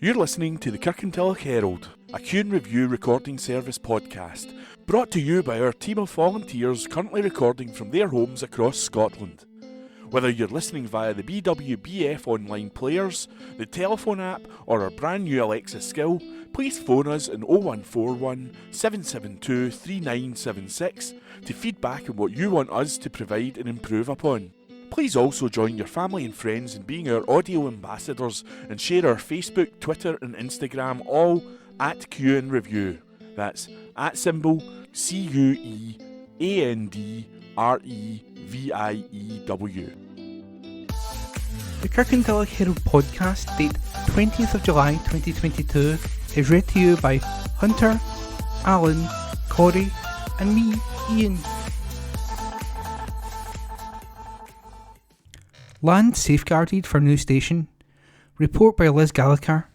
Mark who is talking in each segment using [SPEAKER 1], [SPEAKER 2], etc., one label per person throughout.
[SPEAKER 1] You're listening to the Kirkintilloch Herald, a Q&Review recording service podcast, brought to you by our team of volunteers currently recording from their homes across Scotland. Whether you're listening via the BWBF online players, the telephone app, or our brand new Alexa skill, please phone us on 0141 772 3976 to feedback on what you want us to provide and improve upon. Please also join your family and friends in being our audio ambassadors and share our Facebook, Twitter and Instagram all at Q&Review. That's at symbol CUEANDREVIEW.
[SPEAKER 2] The Kirkintilloch Herald podcast, date 20th of July 2022, is read to you by Hunter, Alan, Corey and me, Ian. Land safeguarded for new station. Report by Liz Gallagher.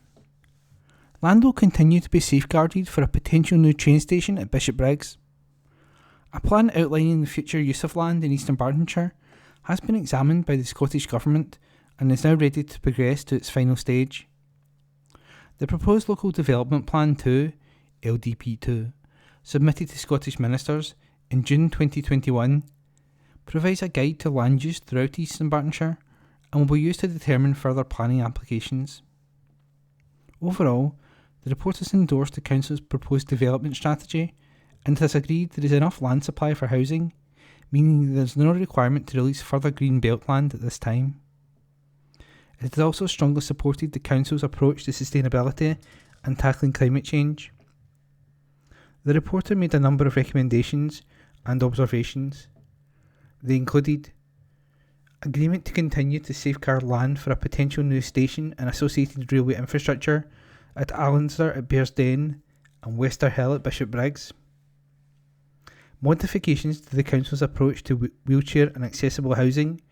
[SPEAKER 2] Land will continue to be safeguarded for a potential new train station at Bishopbriggs. A plan outlining the future use of land in Eastern Bartonshire has been examined by the Scottish Government and is now ready to progress to its final stage. The proposed Local Development Plan 2, LDP2, submitted to Scottish Ministers in June 2021, provides a guide to land use throughout Eastern Bartonshire and will be used to determine further planning applications. Overall, the report has endorsed the Council's proposed development strategy and has agreed there is enough land supply for housing, meaning there is no requirement to release further green belt land at this time. It has also strongly supported the Council's approach to sustainability and tackling climate change. The reporter made a number of recommendations and observations. They included agreement to continue to safeguard land for a potential new station and associated railway infrastructure at Allenster at Bearsden and Wester Hill at Bishopbriggs. Modifications to the Council's approach to wheelchair and accessible housing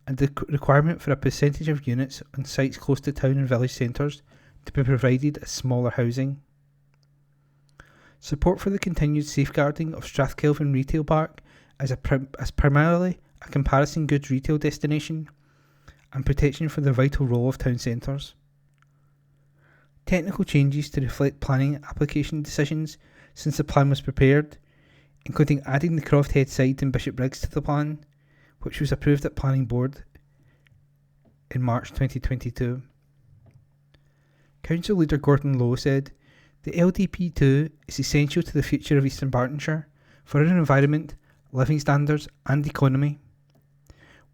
[SPEAKER 2] and the requirement for a percentage of units on sites close to town and village centres to be provided as smaller housing. Support for the continued safeguarding of Strathkelvin Retail Park as primarily a comparison goods retail destination and protection for the vital role of town centres. Technical changes to reflect planning application decisions since the plan was prepared, including adding the Croft Head site in Bishopbriggs to the plan, which was approved at Planning Board in March 2022. Council Leader Gordon Lowe said, "The LDP2 is essential to the future of Eastern Bartonshire for our environment, living standards and economy.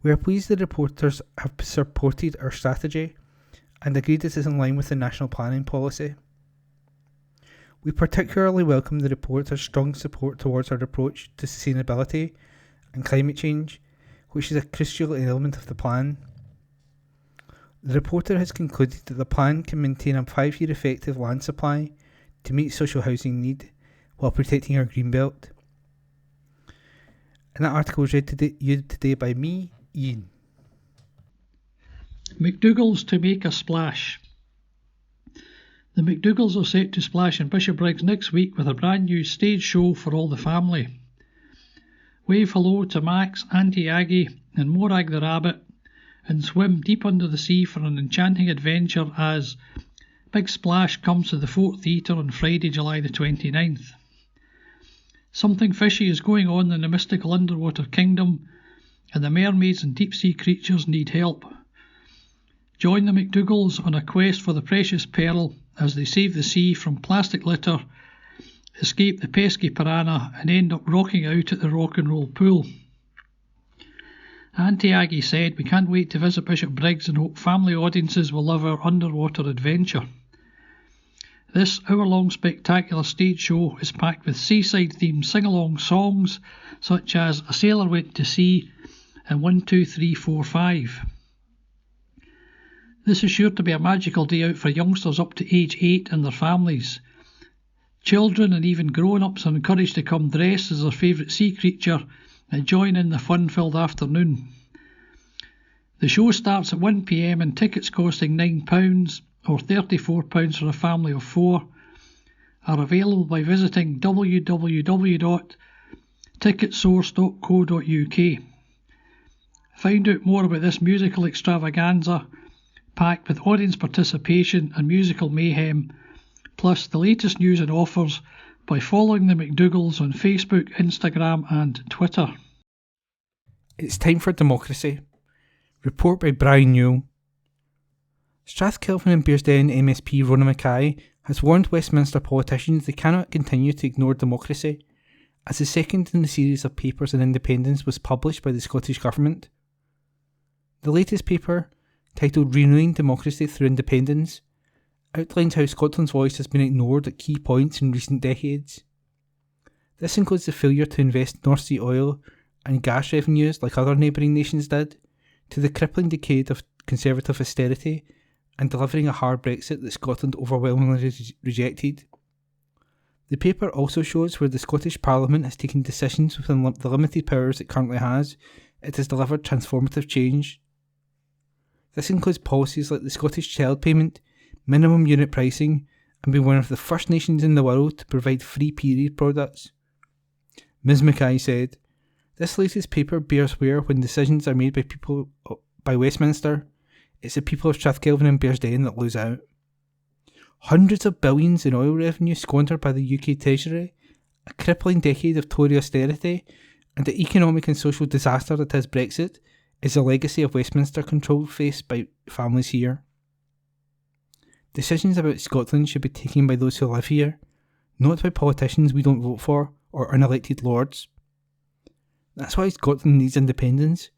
[SPEAKER 2] We are pleased the reporters have supported our strategy and agreed it is in line with the national planning policy. We particularly welcome the reporters' strong support towards our approach to sustainability and climate change, which is a crucial element of the plan. The reporter has concluded that the plan can maintain a 5-year effective land supply to meet social housing need while protecting our greenbelt." And that article was read today by me, Ian.
[SPEAKER 3] McDougall's to make a splash. The McDougals are set to splash in Bishopbriggs next week with a brand new stage show for all the family. Wave hello to Max, Auntie Aggie and Morag the Rabbit and swim deep under the sea for an enchanting adventure as Big Splash comes to the Fort Theatre on Friday, July the 29th. Something fishy is going on in the mystical underwater kingdom and the mermaids and deep-sea creatures need help. Join the McDougals on a quest for the precious pearl as they save the sea from plastic litter, escape the pesky piranha and end up rocking out at the rock and roll pool. Auntie Aggie said, "We can't wait to visit Bishopbriggs and hope family audiences will love our underwater adventure." This hour-long spectacular stage show is packed with seaside-themed sing-along songs such as "A Sailor Went to Sea" and 1, 2, 3, 4, 5. This is sure to be a magical day out for youngsters up to age 8 and their families. Children and even grown-ups are encouraged to come dressed as their favourite sea creature and join in the fun-filled afternoon. The show starts at 1 p.m. and tickets costing £9 or £34 for a family of 4 are available by visiting www.ticketsource.co.uk. Find out more about this musical extravaganza packed with audience participation and musical mayhem, plus the latest news and offers by following the McDougals on Facebook, Instagram and Twitter.
[SPEAKER 2] It's time for democracy. Report by Brian Newell. Strathkelvin and Bearsden MSP Rona Mackay has warned Westminster politicians they cannot continue to ignore democracy, as the second in the series of papers on independence was published by the Scottish Government. The latest paper, titled Renewing Democracy Through Independence, outlines how Scotland's voice has been ignored at key points in recent decades. This includes the failure to invest North Sea oil and gas revenues like other neighbouring nations did, to the crippling decade of Conservative austerity and delivering a hard Brexit that Scotland overwhelmingly rejected. The paper also shows where the Scottish Parliament has taken decisions within the limited powers it currently has. It has delivered transformative change. This includes policies like the Scottish child payment, minimum unit pricing, and being one of the first nations in the world to provide free period products. Ms Mackay said, "This latest paper bears where when decisions are made by Westminster, it's the people of Strathkelvin and Bearsden that lose out. Hundreds of billions in oil revenue squandered by the UK Treasury, a crippling decade of Tory austerity, and the economic and social disaster that is Brexit is the legacy of Westminster control faced by families here. Decisions about Scotland should be taken by those who live here, not by politicians we don't vote for or unelected lords. That's why Scotland needs independence,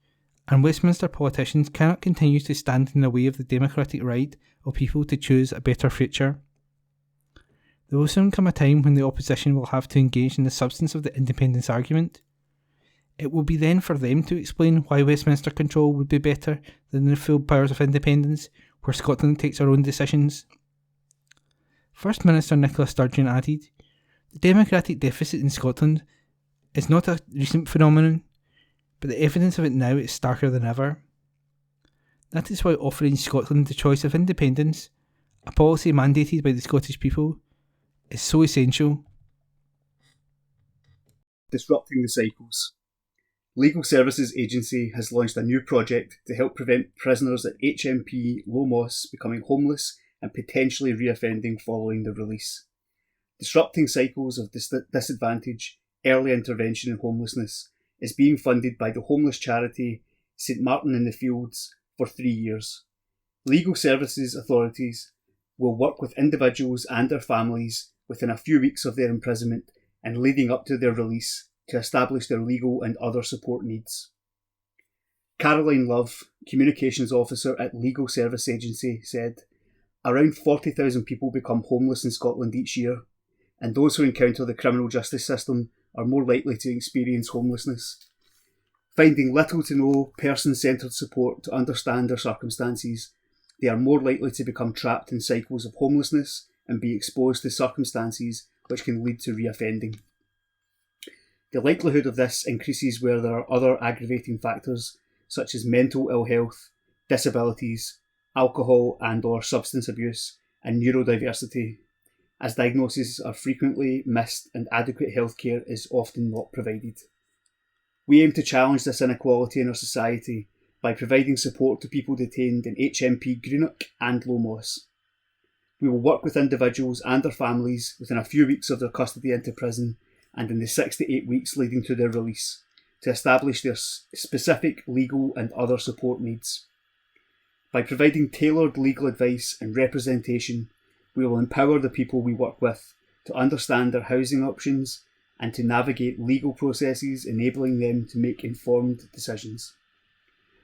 [SPEAKER 2] and Westminster politicians cannot continue to stand in the way of the democratic right of people to choose a better future. There will soon come a time when the opposition will have to engage in the substance of the independence argument. It will be then for them to explain why Westminster control would be better than the full powers of independence, where Scotland takes her own decisions." First Minister Nicola Sturgeon added, "The democratic deficit in Scotland is not a recent phenomenon, but the evidence of it now is starker than ever. That is why offering Scotland the choice of independence, a policy mandated by the Scottish people, is so essential."
[SPEAKER 4] Disrupting the cycles. Legal Services Agency has launched a new project to help prevent prisoners at HMP Low Moss becoming homeless and potentially reoffending following their release. Disrupting cycles of disadvantage, early intervention in homelessness is being funded by the homeless charity St Martin in the Fields for 3 years. Legal services authorities will work with individuals and their families within a few weeks of their imprisonment and leading up to their release to establish their legal and other support needs. Caroline Love, Communications Officer at Legal Service Agency, said, "Around 40,000 people become homeless in Scotland each year, and those who encounter the criminal justice system are more likely to experience homelessness. Finding little to no person-centred support to understand their circumstances, they are more likely to become trapped in cycles of homelessness and be exposed to circumstances which can lead to reoffending. The likelihood of this increases where there are other aggravating factors such as mental ill health, disabilities, alcohol and/or substance abuse, and neurodiversity, as diagnoses are frequently missed and adequate healthcare is often not provided. We aim to challenge this inequality in our society by providing support to people detained in HMP Greenock and Low Moss. We will work with individuals and their families within a few weeks of their custody into prison and in the 6 to 8 weeks leading to their release to establish their specific legal and other support needs. By providing tailored legal advice and representation, we will empower the people we work with to understand their housing options and to navigate legal processes enabling them to make informed decisions.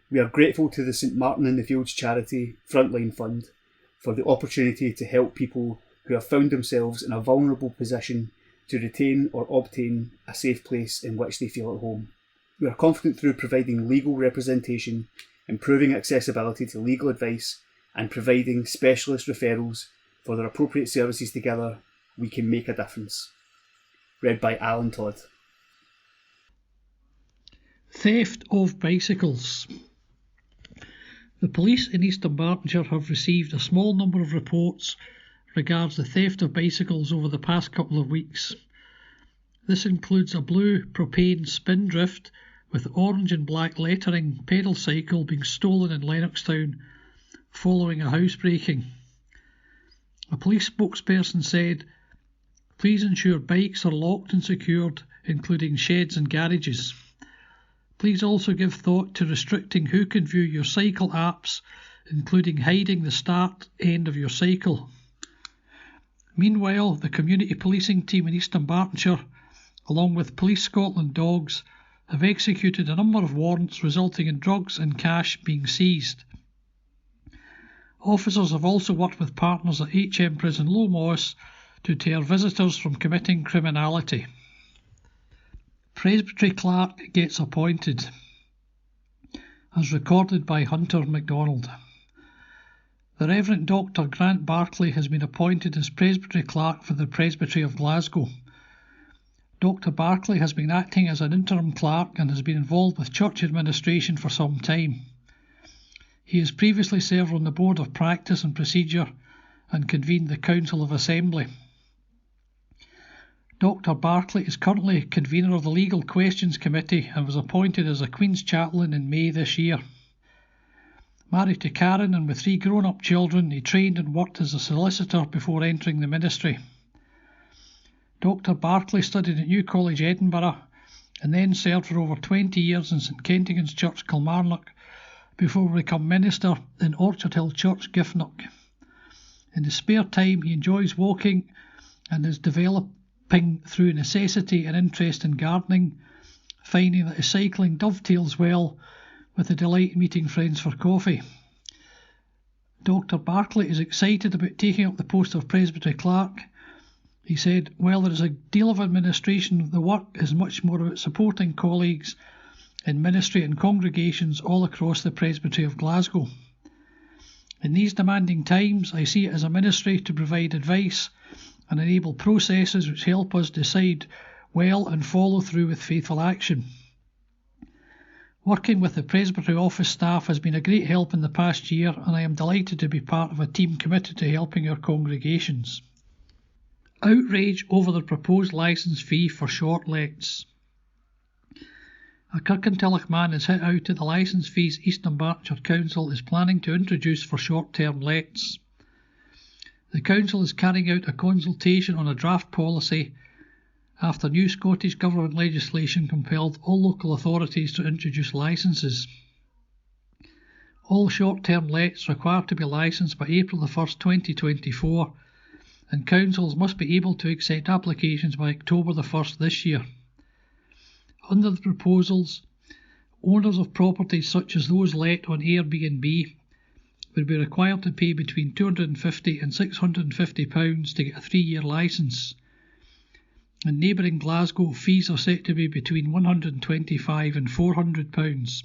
[SPEAKER 4] We are grateful to the St Martin in the Fields charity Frontline Fund for the opportunity to help people who have found themselves in a vulnerable position to retain or obtain a safe place in which they feel at home. We are confident through providing legal representation, improving accessibility to legal advice, and providing specialist referrals for their appropriate services together, we can make a difference. Read by Alan Todd.
[SPEAKER 3] Theft of bicycles. The police in East Dunbartonshire have received a small number of reports regards the theft of bicycles over the past couple of weeks. This includes a blue propane Spindrift with orange and black lettering pedal cycle being stolen in Lennoxtown, following a housebreaking. A police spokesperson said, "Please ensure bikes are locked and secured, including sheds and garages. Please also give thought to restricting who can view your cycle apps, including hiding the start end of your cycle." Meanwhile, the community policing team in East Dunbartonshire, along with Police Scotland dogs, have executed a number of warrants resulting in drugs and cash being seized. Officers have also worked with partners at HM Prison Low Moss to deter visitors from committing criminality. Presbytery clerk gets appointed, as recorded by Hunter MacDonald. The Reverend Dr. Grant Barclay has been appointed as Presbytery clerk for the Presbytery of Glasgow. Dr. Barclay has been acting as an interim clerk and has been involved with church administration for some time. He has previously served on the Board of Practice and Procedure and convened the Council of Assembly. Dr. Barclay is currently convener of the Legal Questions Committee and was appointed as a Queen's Chaplain in May this year. Married to Karen and with 3 grown-up children, he trained and worked as a solicitor before entering the ministry. Dr. Barclay studied at New College, Edinburgh, and then served for over 20 years in St Kentigern's Church, Kilmarnock, before becoming minister in Orchard Hill Church, Giffnock. In his spare time, he enjoys walking and is developing through necessity an interest in gardening, finding that his cycling dovetails well with the delight in meeting friends for coffee. Dr. Barclay is excited about taking up the post of Presbytery clerk. He said, "While there is a deal of administration, the work is much more about supporting colleagues in ministry and congregations all across the Presbytery of Glasgow. In these demanding times, I see it as a ministry to provide advice and enable processes which help us decide well and follow through with faithful action. Working with the Presbytery office staff has been a great help in the past year, and I am delighted to be part of a team committed to helping our congregations." Outrage over the proposed licence fee for short lets. A Kirkintilloch man has hit out at the licence fees East Dunbartonshire Council is planning to introduce for short-term lets. The Council is carrying out a consultation on a draft policy after new Scottish Government legislation compelled all local authorities to introduce licences. All short-term lets require to be licensed by April the 1st, 2024, and councils must be able to accept applications by October the 1st this year. Under the proposals, owners of properties such as those let on Airbnb would be required to pay between £250 and £650 to get a 3-year licence. In neighbouring Glasgow, fees are set to be between £125 and £400.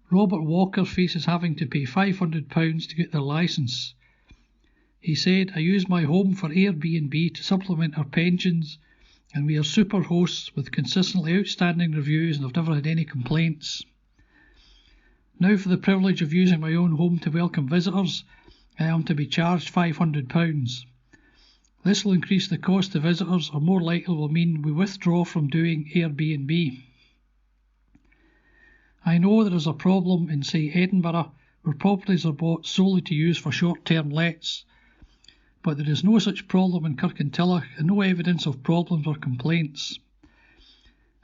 [SPEAKER 3] Robert Walker faces having to pay £500 to get their licence. He said, "I use my home for Airbnb to supplement our pensions, and we are super hosts with consistently outstanding reviews and have never had any complaints. Now for the privilege of using my own home to welcome visitors, I am to be charged £500. This will increase the cost to visitors, or more likely will mean we withdraw from doing Airbnb. I know there is a problem in, say, Edinburgh, where properties are bought solely to use for short-term lets, but there is no such problem in Kirkintilloch and no evidence of problems or complaints.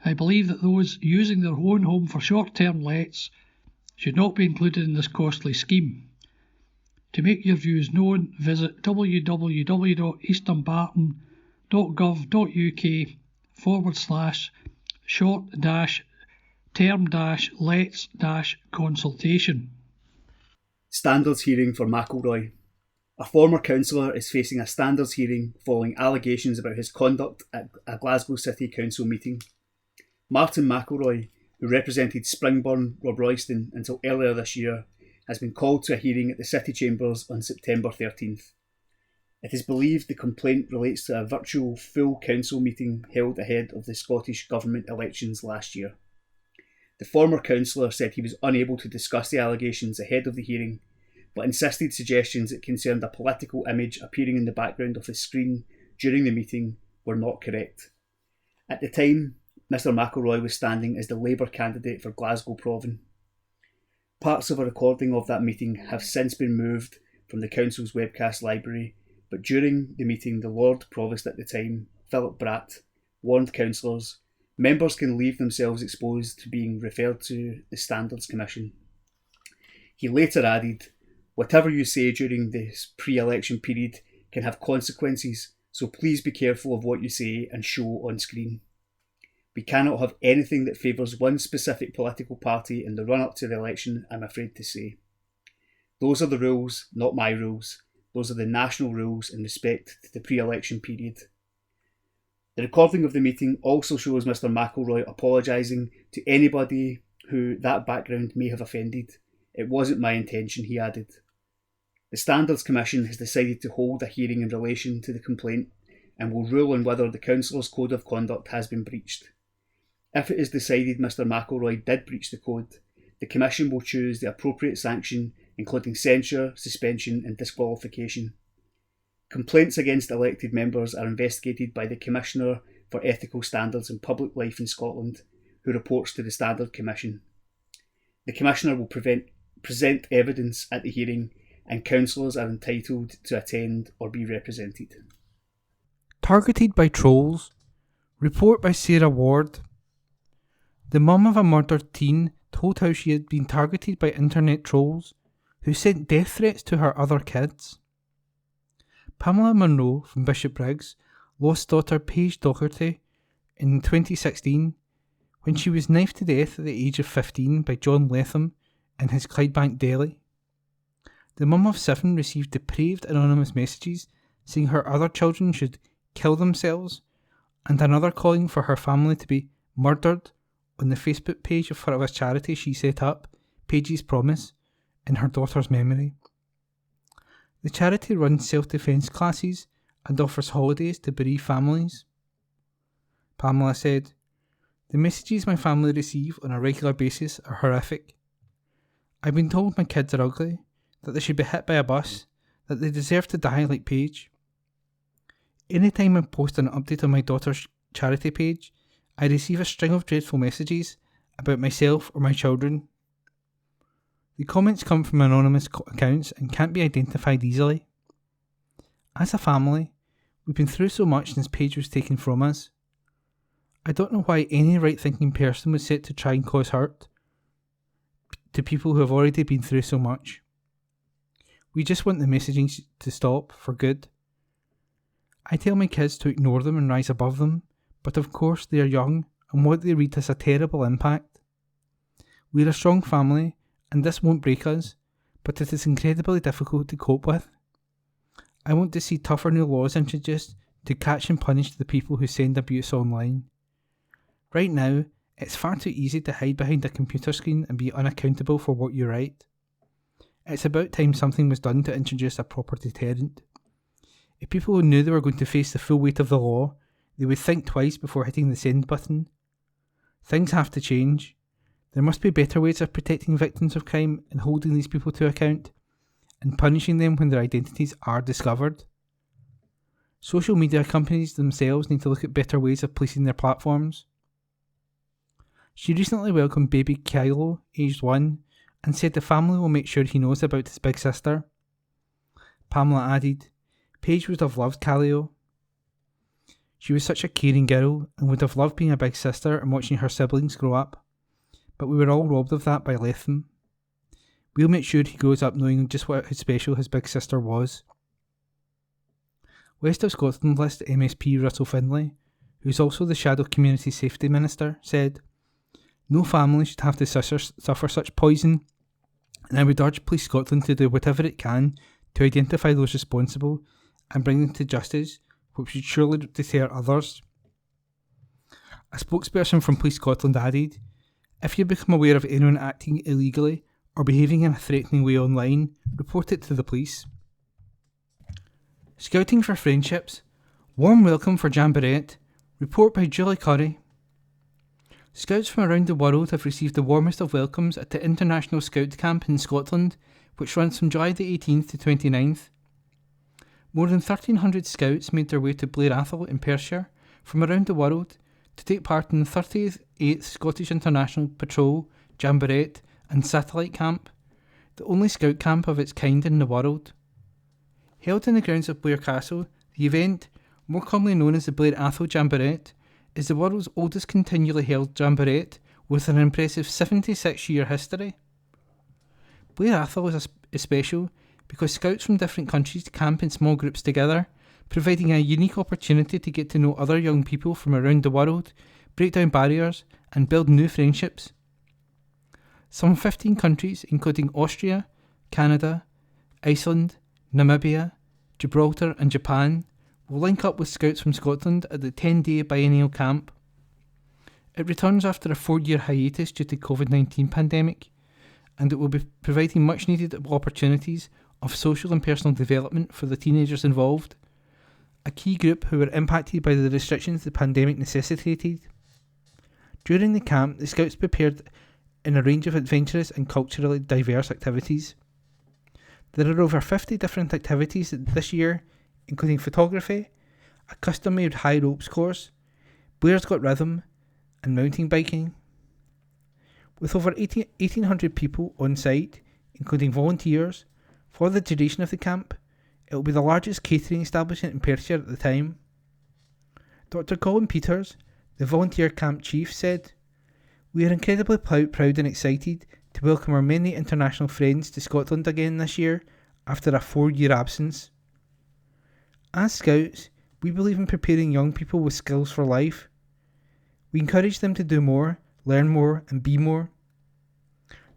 [SPEAKER 3] I believe that those using their own home for short-term lets should not be included in this costly scheme. To make your views known, visit www.eastdunbarton.gov.uk/short-term-lets-consultation.
[SPEAKER 4] Standards hearing for McElroy. A former councillor is facing a standards hearing following allegations about his conduct at a Glasgow City Council meeting. Martin McElroy, who represented Springburn Rob Royston until earlier this year, has been called to a hearing at the City Chambers on September 13th. It is believed the complaint relates to a virtual full council meeting held ahead of the Scottish Government elections last year. The former councillor said he was unable to discuss the allegations ahead of the hearing, but insisted suggestions that concerned a political image appearing in the background of his screen during the meeting were not correct. At the time, Mr McElroy was standing as the Labour candidate for Glasgow Provan. Parts of a recording of that meeting have since been moved from the Council's webcast library, but during the meeting the Lord Provost at the time, Philip Bratt, warned councillors members can leave themselves exposed to being referred to the Standards Commission. He later added, "Whatever you say during this pre-election period can have consequences, so please be careful of what you say and show on screen. We cannot have anything that favours one specific political party in the run-up to the election, I'm afraid to say. Those are the rules, not my rules. Those are the national rules in respect to the pre-election period." The recording of the meeting also shows Mr McElroy apologising to anybody who that background may have offended. "It wasn't my intention," he added. The Standards Commission has decided to hold a hearing in relation to the complaint and will rule on whether the Councillor's Code of Conduct has been breached. If it is decided Mr McElroy did breach the code, the Commission will choose the appropriate sanction, including censure, suspension and disqualification. Complaints against elected members are investigated by the Commissioner for Ethical Standards in Public Life in Scotland, who reports to the Standard Commission. The Commissioner will present evidence at the hearing, and councillors are entitled to attend or be represented.
[SPEAKER 2] Targeted by trolls. Report by Sarah Ward. The mum of a murdered teen told how she had been targeted by internet trolls who sent death threats to her other kids. Pamela Monroe from Bishopbriggs lost daughter Paige Doherty in 2016 when she was knifed to death at the age of 15 by John Latham in his Clydebank deli. The mum of 7 received depraved anonymous messages saying her other children should kill themselves, and another calling for her family to be murdered on the Facebook page of a charity she set up, Paige's Promise, in her daughter's memory. The charity runs self-defence classes and offers holidays to bereaved families. Pamela said, "The messages my family receive on a regular basis are horrific. I've been told my kids are ugly, that they should be hit by a bus, that they deserve to die like Paige. Anytime I post an update on my daughter's charity page, I receive a string of dreadful messages about myself or my children. The comments come from anonymous accounts and can't be identified easily. As a family, we've been through so much since Paige was taken from us. I don't know why any right-thinking person would set to try and cause hurt to people who have already been through so much. We just want the messaging to stop for good. I tell my kids to ignore them and rise above them, but of course they are young and what they read has a terrible impact. We're a strong family and this won't break us, but it is incredibly difficult to cope with. I want to see tougher new laws introduced to catch and punish the people who send abuse online. Right now, it's far too easy to hide behind a computer screen and be unaccountable for what you write. It's about time something was done to introduce a proper deterrent. If people knew they were going to face the full weight of the law, they would think twice before hitting the send button. Things have to change. There must be better ways of protecting victims of crime and holding these people to account, and punishing them when their identities are discovered. Social media companies themselves need to look at better ways of policing their platforms. She recently welcomed baby Kylo, aged 1, and said the family will make sure he knows about his big sister. Pamela added, Paige would have loved Kylo. She was such a caring girl and would have loved being a big sister and watching her siblings grow up. But we were all robbed of that by Latham. We'll make sure he grows up knowing just how special his big sister was. West of Scotland List MSP Russell Finlay, who's also the Shadow Community Safety Minister, said, No family should have to suffer such poison, and I would urge Police Scotland to do whatever it can to identify those responsible and bring them to justice, which would surely deter others. A spokesperson from Police Scotland added, If you become aware of anyone acting illegally or behaving in a threatening way online, report it to the police. Scouting for Friendships. Warm welcome for Jamboree. Report by Julie Curry. Scouts from around the world have received the warmest of welcomes at the International Scout Camp in Scotland, which runs from July the 18th to 29th. More than 1,300 scouts made their way to Blair Athol in Perthshire from around the world to take part in the 38th Scottish International Patrol, Jamboree and Satellite Camp, the only scout camp of its kind in the world. Held in the grounds of Blair Castle, the event, more commonly known as the Blair Athol Jamboree, is the world's oldest continually held jamboree with an impressive 76-year history. Blair Athol is special because scouts from different countries camp in small groups together, providing a unique opportunity to get to know other young people from around the world, break down barriers, and build new friendships. Some 15 countries, including Austria, Canada, Iceland, Namibia, Gibraltar and Japan, will link up with scouts from Scotland at the 10-day biennial camp. It returns after a 4-year hiatus due to the COVID-19 pandemic, and it will be providing much needed opportunities of social and personal development for the teenagers involved, a key group who were impacted by the restrictions the pandemic necessitated. During the camp, the scouts prepared in a range of adventurous and culturally diverse activities. There are over 50 different activities this year, including photography, a custom-made high ropes course, Blair's Got Rhythm, and mountain biking. With over 1,800 people on site, including volunteers, for the duration of the camp, it will be the largest catering establishment in Perthshire at the time. Dr. Colin Peters, the volunteer camp chief, said, "We are incredibly proud and excited to welcome our many international friends to Scotland again this year after a 4-year absence. As Scouts, we believe in preparing young people with skills for life. We encourage them to do more, learn more and be more.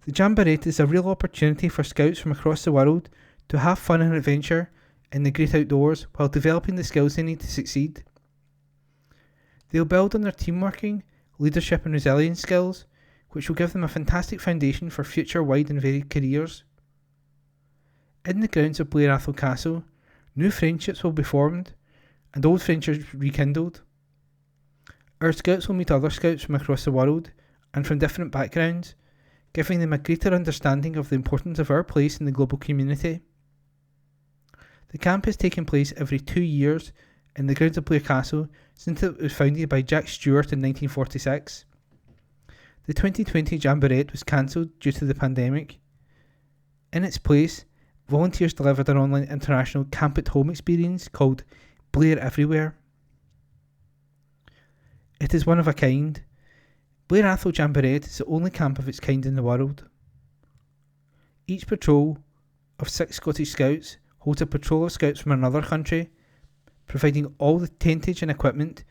[SPEAKER 2] The Jamboree is a real opportunity for Scouts from across the world to have fun and adventure in the great outdoors while developing the skills they need to succeed. They'll build on their teamworking, leadership and resilience skills, which will give them a fantastic foundation for future wide and varied careers. In the grounds of Blair Athol Castle, new friendships will be formed and old friendships rekindled. Our Scouts will meet other Scouts from across the world and from different backgrounds, giving them a greater understanding of the importance of our place in the global community. The camp has taken place every 2 years in the grounds of Blair Castle since it was founded by Jack Stewart in 1946. The 2020 Jamboree was cancelled due to the pandemic. In its place, volunteers delivered an online international camp at home experience called Blair Everywhere. It is one of a kind. Blair Athol Jamboree is the only camp of its kind in the world. Each patrol of 6 Scottish Scouts holds a patrol of Scouts from another country, providing all the tentage and equipment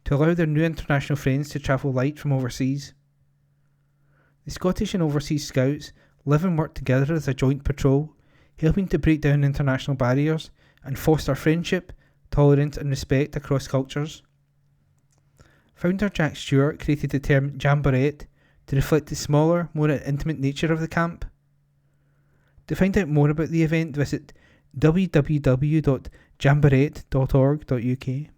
[SPEAKER 2] to allow their new international friends to travel light from overseas. The Scottish and overseas Scouts live and work together as a joint patrol, helping to break down international barriers and foster friendship, tolerance and respect across cultures. Founder Jack Stewart created the term Jamboree to reflect the smaller, more intimate nature of the camp. To find out more about the event, visit www.jamboree.org.uk.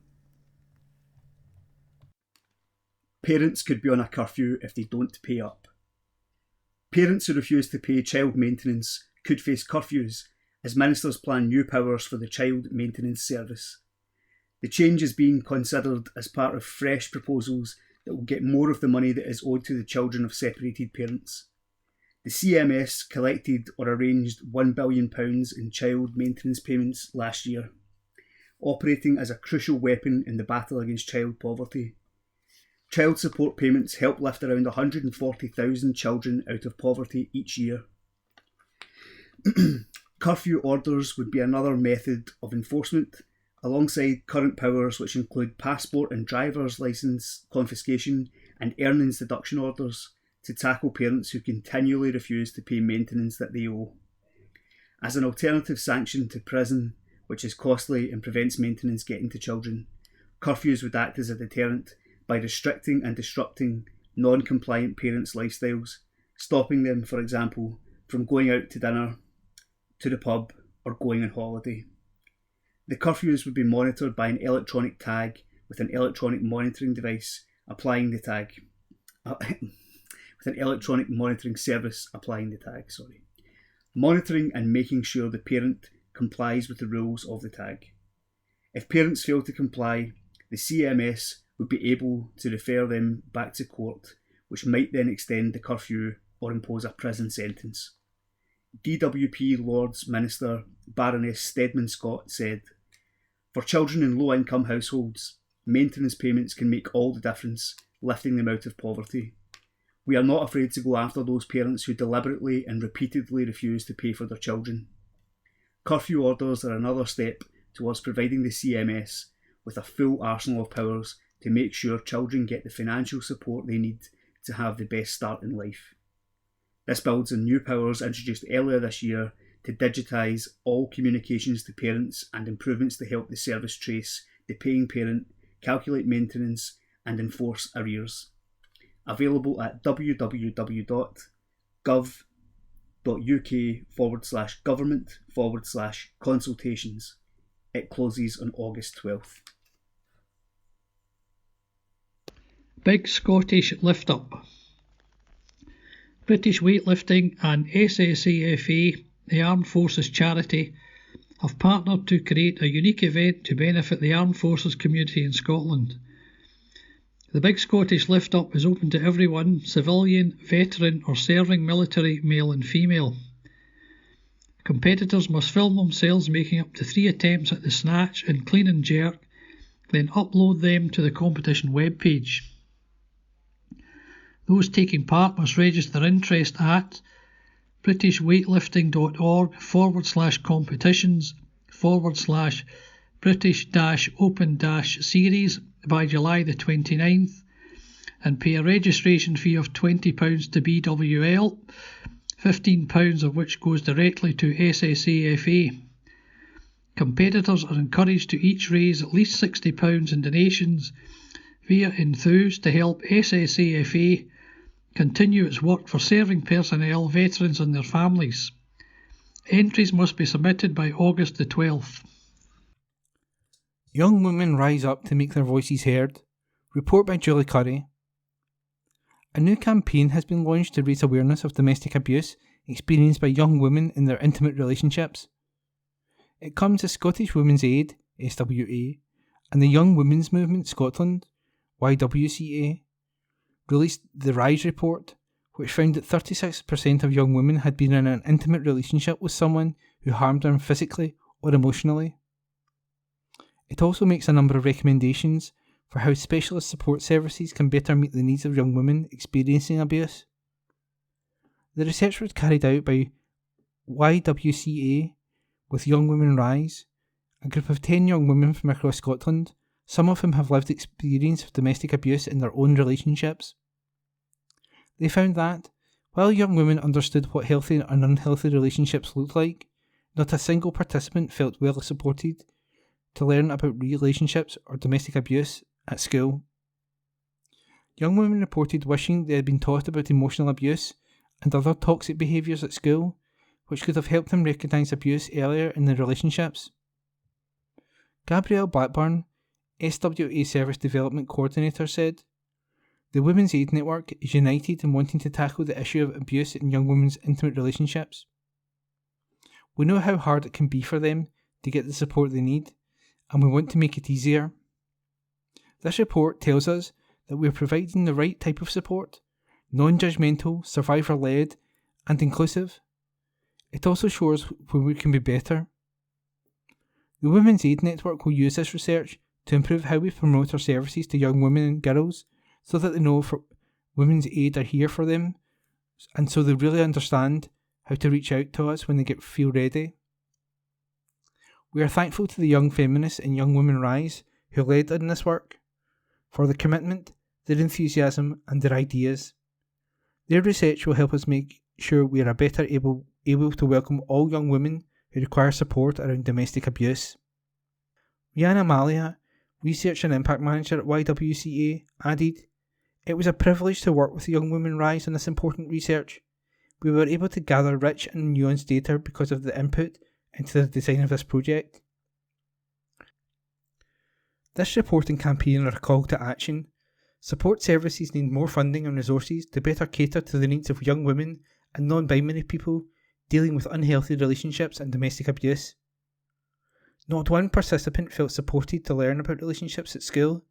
[SPEAKER 4] Parents could be on a curfew if they don't pay up. Parents who refuse to pay child maintenance could face curfews as ministers plan new powers for the Child Maintenance Service. The change is being considered as part of fresh proposals that will get more of the money that is owed to the children of separated parents. The CMS collected or arranged £1 billion in child maintenance payments last year, operating as a crucial weapon in the battle against child poverty. Child support payments help lift around 140,000 children out of poverty each year. Curfew orders would be another method of enforcement, alongside current powers which include passport and driver's licence confiscation and earnings deduction orders to tackle parents who continually refuse to pay maintenance that they owe. As an alternative sanction to prison, which is costly and prevents maintenance getting to children, curfews would act as a deterrent by restricting and disrupting non-compliant parents' lifestyles, stopping them, for example, from going out to dinner, to the pub, or going on holiday. The curfews would be monitored by an electronic tag with an electronic monitoring device applying the tag. With an electronic monitoring service applying the tag, monitoring and making sure the parent complies with the rules of the tag. If parents fail to comply, the CMS would be able to refer them back to court, which might then extend the curfew or impose a prison sentence. DWP Lords Minister Baroness Stedman Scott said, "For children in low-income households, maintenance payments can make all the difference, lifting them out of poverty. We are not afraid to go after those parents who deliberately and repeatedly refuse to pay for their children. Curfew orders are another step towards providing the CMS with a full arsenal of powers to make sure children get the financial support they need to have the best start in life. This builds on new powers introduced earlier this year to digitise all communications to parents and improvements to help the service trace the paying parent, calculate maintenance and enforce arrears. Available at www.gov.uk/government/consultations. It closes on August 12th.
[SPEAKER 3] Big Scottish Lift Up. British Weightlifting and SSAFA, the Armed Forces charity, have partnered to create a unique event to benefit the Armed Forces community in Scotland. The Big Scottish Lift Up is open to everyone, civilian, veteran or serving military, male and female. Competitors must film themselves making up to 3 attempts at the snatch and clean and jerk, then upload them to the competition webpage. Those taking part must register interest at britishweightlifting.org/competitions/British-Open-Series by July the 29th and pay a registration fee of £20 to BWL, £15 of which goes directly to SSAFA. Competitors are encouraged to each raise at least £60 in donations via Enthuse to help SSAFA continue its work for serving personnel, veterans and their families. Entries must be submitted by August the 12th.
[SPEAKER 2] Young women rise up to make their voices heard. Report by Julie Curry. A new campaign has been launched to raise awareness of domestic abuse experienced by young women in their intimate relationships. It comes as Scottish Women's Aid, SWA, and the Young Women's Movement Scotland, YWCA, released the RISE report, which found that 36% of young women had been in an intimate relationship with someone who harmed them physically or emotionally. It also makes a number of recommendations for how specialist support services can better meet the needs of young women experiencing abuse. The research was carried out by YWCA with Young Women Rise, a group of 10 young women from across Scotland, some of whom have lived experience of domestic abuse in their own relationships. They found that, while young women understood what healthy and unhealthy relationships looked like, not a single participant felt well supported to learn about relationships or domestic abuse at school. Young women reported wishing they had been taught about emotional abuse and other toxic behaviours at school, which could have helped them recognise abuse earlier in their relationships. Gabrielle Blackburn, SWA Service Development Coordinator, said, "The Women's Aid Network is united in wanting to tackle the issue of abuse in young women's intimate relationships. We know how hard it can be for them to get the support they need, and we want to make it easier. This report tells us that we are providing the right type of support, non-judgmental, survivor-led, and inclusive. It also shows where we can be better. The Women's Aid Network will use this research to improve how we promote our services to young women and girls so that they know Women's Aid are here for them and so they really understand how to reach out to us when they feel ready. We are thankful to the young feminists and Young Women Rise who led in this work, for their commitment, their enthusiasm and their ideas. Their research will help us make sure we are better able to welcome all young women who require support around domestic abuse." Rihanna Malia, Research and Impact Manager at YWCA, added, "It was a privilege to work with Young Women Rise on this important research. We were able to gather rich and nuanced data because of the input into the design of this project." This reporting campaign are a call to action. Support services need more funding and resources to better cater to the needs of young women and non-binary people dealing with unhealthy relationships and domestic abuse. Not one participant felt supported to learn about relationships at school.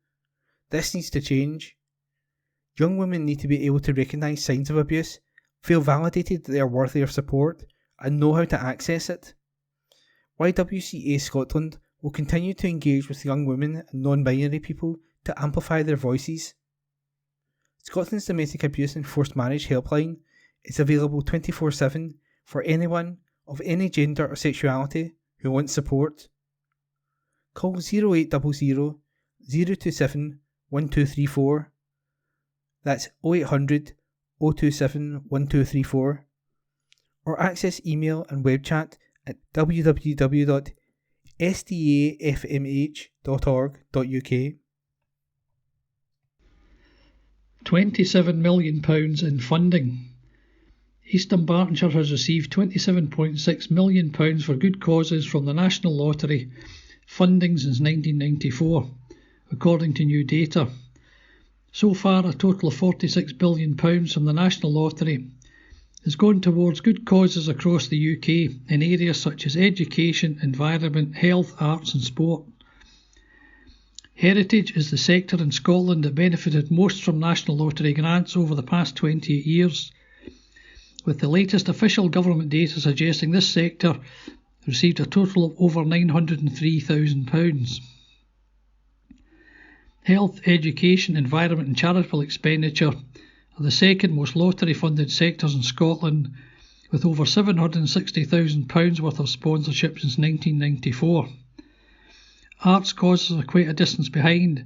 [SPEAKER 2] This needs to change. Young women need to be able to recognise signs of abuse, feel validated that they are worthy of support, and know how to access it. YWCA Scotland will continue to engage with young women and non-binary people to amplify their voices. Scotland's Domestic Abuse and Forced Marriage Helpline is available 24/7 for anyone of any gender or sexuality who wants support. Call 0800 027 1234. That's 0800 027 1234. Or access email and web chat at www.sdafmh.org.uk.
[SPEAKER 3] £27 million in funding. East Dunbartonshire has received £27.6 million for good causes from the National Lottery, funding since 1994, according to new data. So far, a total of £46 billion from the National Lottery has gone towards good causes across the UK in areas such as education, environment, health, arts and sport. Heritage is the sector in Scotland that benefited most from National Lottery grants over the past 28 years, with the latest official government data suggesting this sector received a total of over £903,000. Health, education, environment and charitable expenditure are the second most lottery-funded sectors in Scotland, with over £760,000 worth of sponsorship since 1994. Arts causes are quite a distance behind,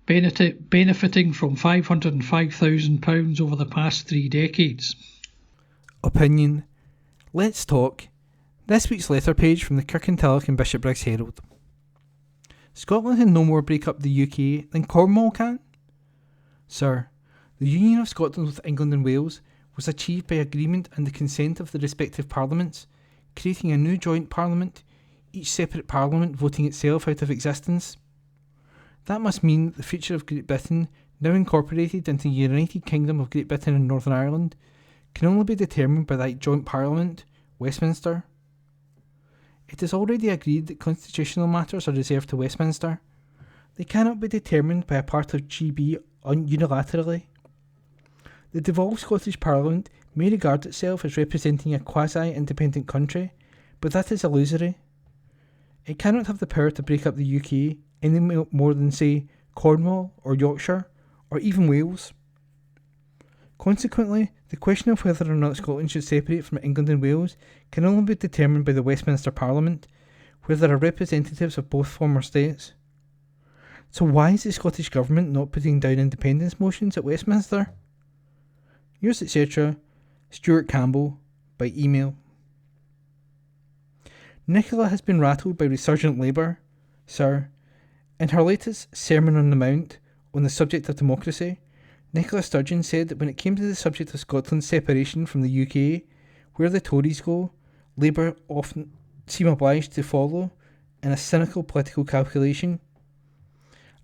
[SPEAKER 3] benefiting from £505,000 over the past 3 decades.
[SPEAKER 2] Opinion. Let's talk. This week's letter page from the Kirkintilloch and Bishopbriggs Herald. Scotland can no more break up the UK than Cornwall can? Sir, the union of Scotland with England and Wales was achieved by agreement and the consent of the respective parliaments, creating a new joint parliament, each separate parliament voting itself out of existence. That must mean that the future of Great Britain, now incorporated into the United Kingdom of Great Britain and Northern Ireland, can only be determined by that joint parliament, Westminster. It is already agreed that constitutional matters are reserved to Westminster. They cannot be determined by a part of GB unilaterally. The devolved Scottish Parliament may regard itself as representing a quasi-independent country, but that is illusory. It cannot have the power to break up the UK any more than, say, Cornwall or Yorkshire or even Wales. Consequently, the question of whether or not Scotland should separate from England and Wales can only be determined by the Westminster Parliament, where there are representatives of both former states. So why is the Scottish Government not putting down independence motions at Westminster? Yours, etc., Stuart Campbell, by email. Nicola has been rattled by resurgent Labour, sir. In her latest Sermon on the Mount on the subject of democracy, Nicola Sturgeon said that when it came to the subject of Scotland's separation from the UK, where the Tories go, Labour often seem obliged to follow in a cynical political calculation.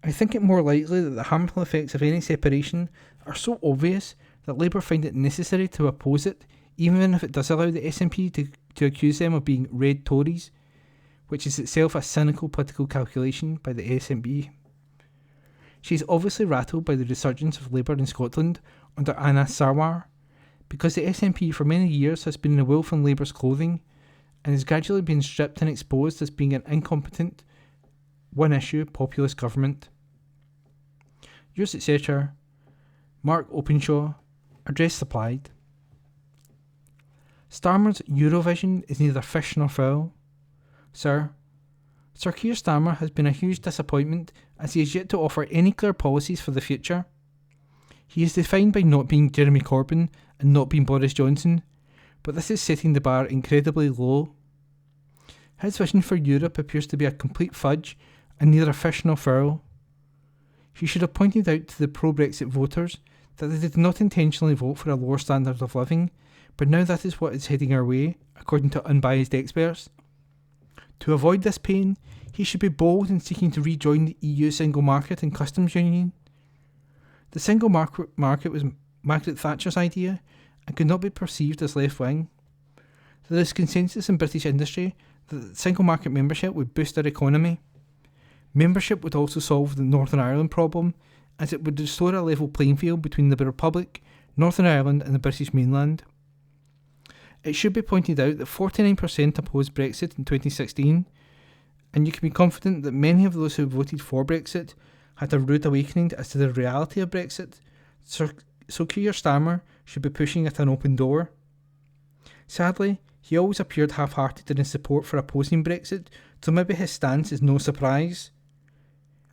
[SPEAKER 2] I think it more likely that the harmful effects of any separation are so obvious that Labour find it necessary to oppose it, even if it does allow the SNP to accuse them of being red Tories, which is itself a cynical political calculation by the SNP. She is obviously rattled by the resurgence of Labour in Scotland under Anna Sarwar, because the SNP for many years has been in the wolf in Labour's clothing and is gradually being stripped and exposed as being an incompetent, one-issue populist government. Yours, etc., Mark Openshaw, address supplied. Starmer's Eurovision is neither fish nor fowl. Sir Keir Starmer has been a huge disappointment as he has yet to offer any clear policies for the future. He is defined by not being Jeremy Corbyn and not being Boris Johnson, but this is setting the bar incredibly low. His vision for Europe appears to be a complete fudge and neither fish nor fowl. He should have pointed out to the pro-Brexit voters that they did not intentionally vote for a lower standard of living, but now that is what is heading our way, according to unbiased experts. To avoid this pain, he should be bold in seeking to rejoin the EU single market and customs union. The single market was Margaret Thatcher's idea and could not be perceived as left-wing. There is consensus in British industry that single market membership would boost our economy. Membership would also solve the Northern Ireland problem, as it would restore a level playing field between the Republic, Northern Ireland and the British mainland. It should be pointed out that 49% opposed Brexit in 2016, and you can be confident that many of those who voted for Brexit had a rude awakening as to the reality of Brexit, so Keir Starmer should be pushing at an open door. Sadly, he always appeared half-hearted in his support for opposing Brexit, so maybe his stance is no surprise.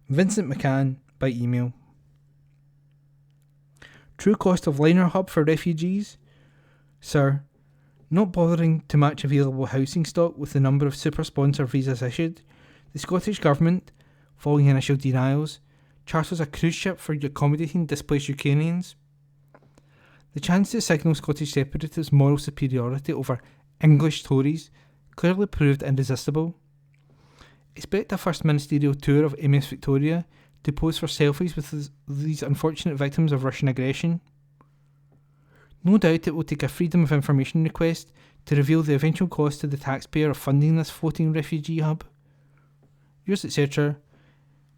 [SPEAKER 2] Vincent McCann by email. True cost of liner hub for refugees? Sir, not bothering to match available housing stock with the number of super-sponsor visas issued, the Scottish Government, following initial denials, charters a cruise ship for accommodating displaced Ukrainians. The chance to signal Scottish separatists' moral superiority over English Tories clearly proved irresistible. Expect a first ministerial tour of MS Victoria to pose for selfies with these unfortunate victims of Russian aggression. No doubt it will take a Freedom of Information request to reveal the eventual cost to the taxpayer of funding this floating refugee hub. Yours, etc.,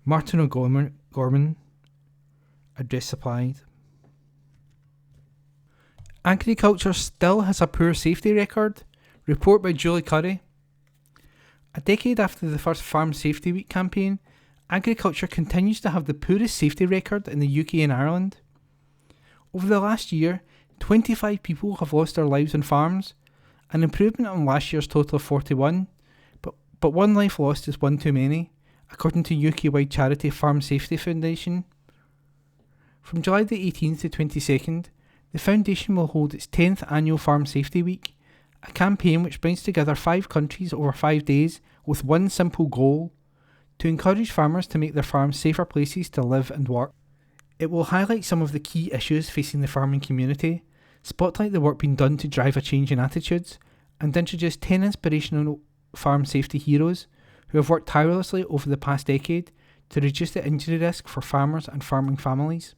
[SPEAKER 2] Martin O'Gorman. Address supplied. Agriculture still has a poor safety record. Report by Julie Curry. A decade after the first Farm Safety Week campaign, agriculture continues to have the poorest safety record in the UK and Ireland. Over the last year, 25 people have lost their lives on farms, an improvement on last year's total of 41, but one life lost is one too many, according to UK-wide charity Farm Safety Foundation. From July the 18th to 22nd, the foundation will hold its 10th annual Farm Safety Week, a campaign which brings together 5 countries over 5 days with one simple goal: to encourage farmers to make their farms safer places to live and work. It will highlight some of the key issues facing the farming community, spotlight the work being done to drive a change in attitudes, and introduce 10 inspirational farm safety heroes who have worked tirelessly over the past decade to reduce the injury risk for farmers and farming families.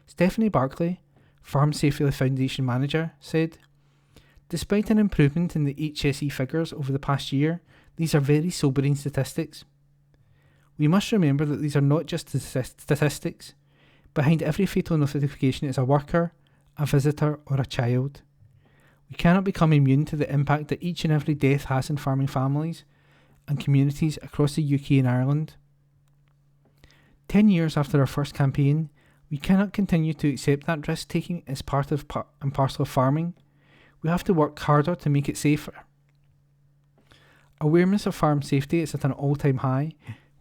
[SPEAKER 2] Stephanie Barclay, Farm Safety Foundation manager, said, "Despite an improvement in the HSE figures over the past year, these are very sobering statistics. We must remember that these are not just statistics. Behind every fatal notification is a worker, a visitor, or a child. We cannot become immune to the impact that each and every death has on farming families and communities across the UK and Ireland. 10 years after our first campaign, we cannot continue to accept that risk-taking is part and parcel of farming. We have to work harder to make it safer." Awareness of farm safety is at an all-time high,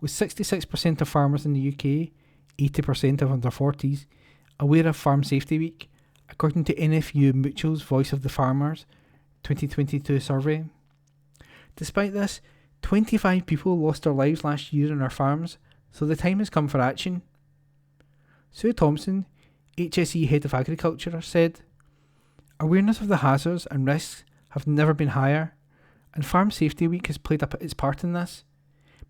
[SPEAKER 2] with 66% of farmers in the UK, 80% of under 40s, aware of Farm Safety Week, according to NFU Mutual's Voice of the Farmers 2022 survey. Despite this, 25 people lost their lives last year on our farms, so the time has come for action. Sue Thompson, HSE Head of Agriculture, said, "Awareness of the hazards and risks have never been higher, and Farm Safety Week has played its part in this,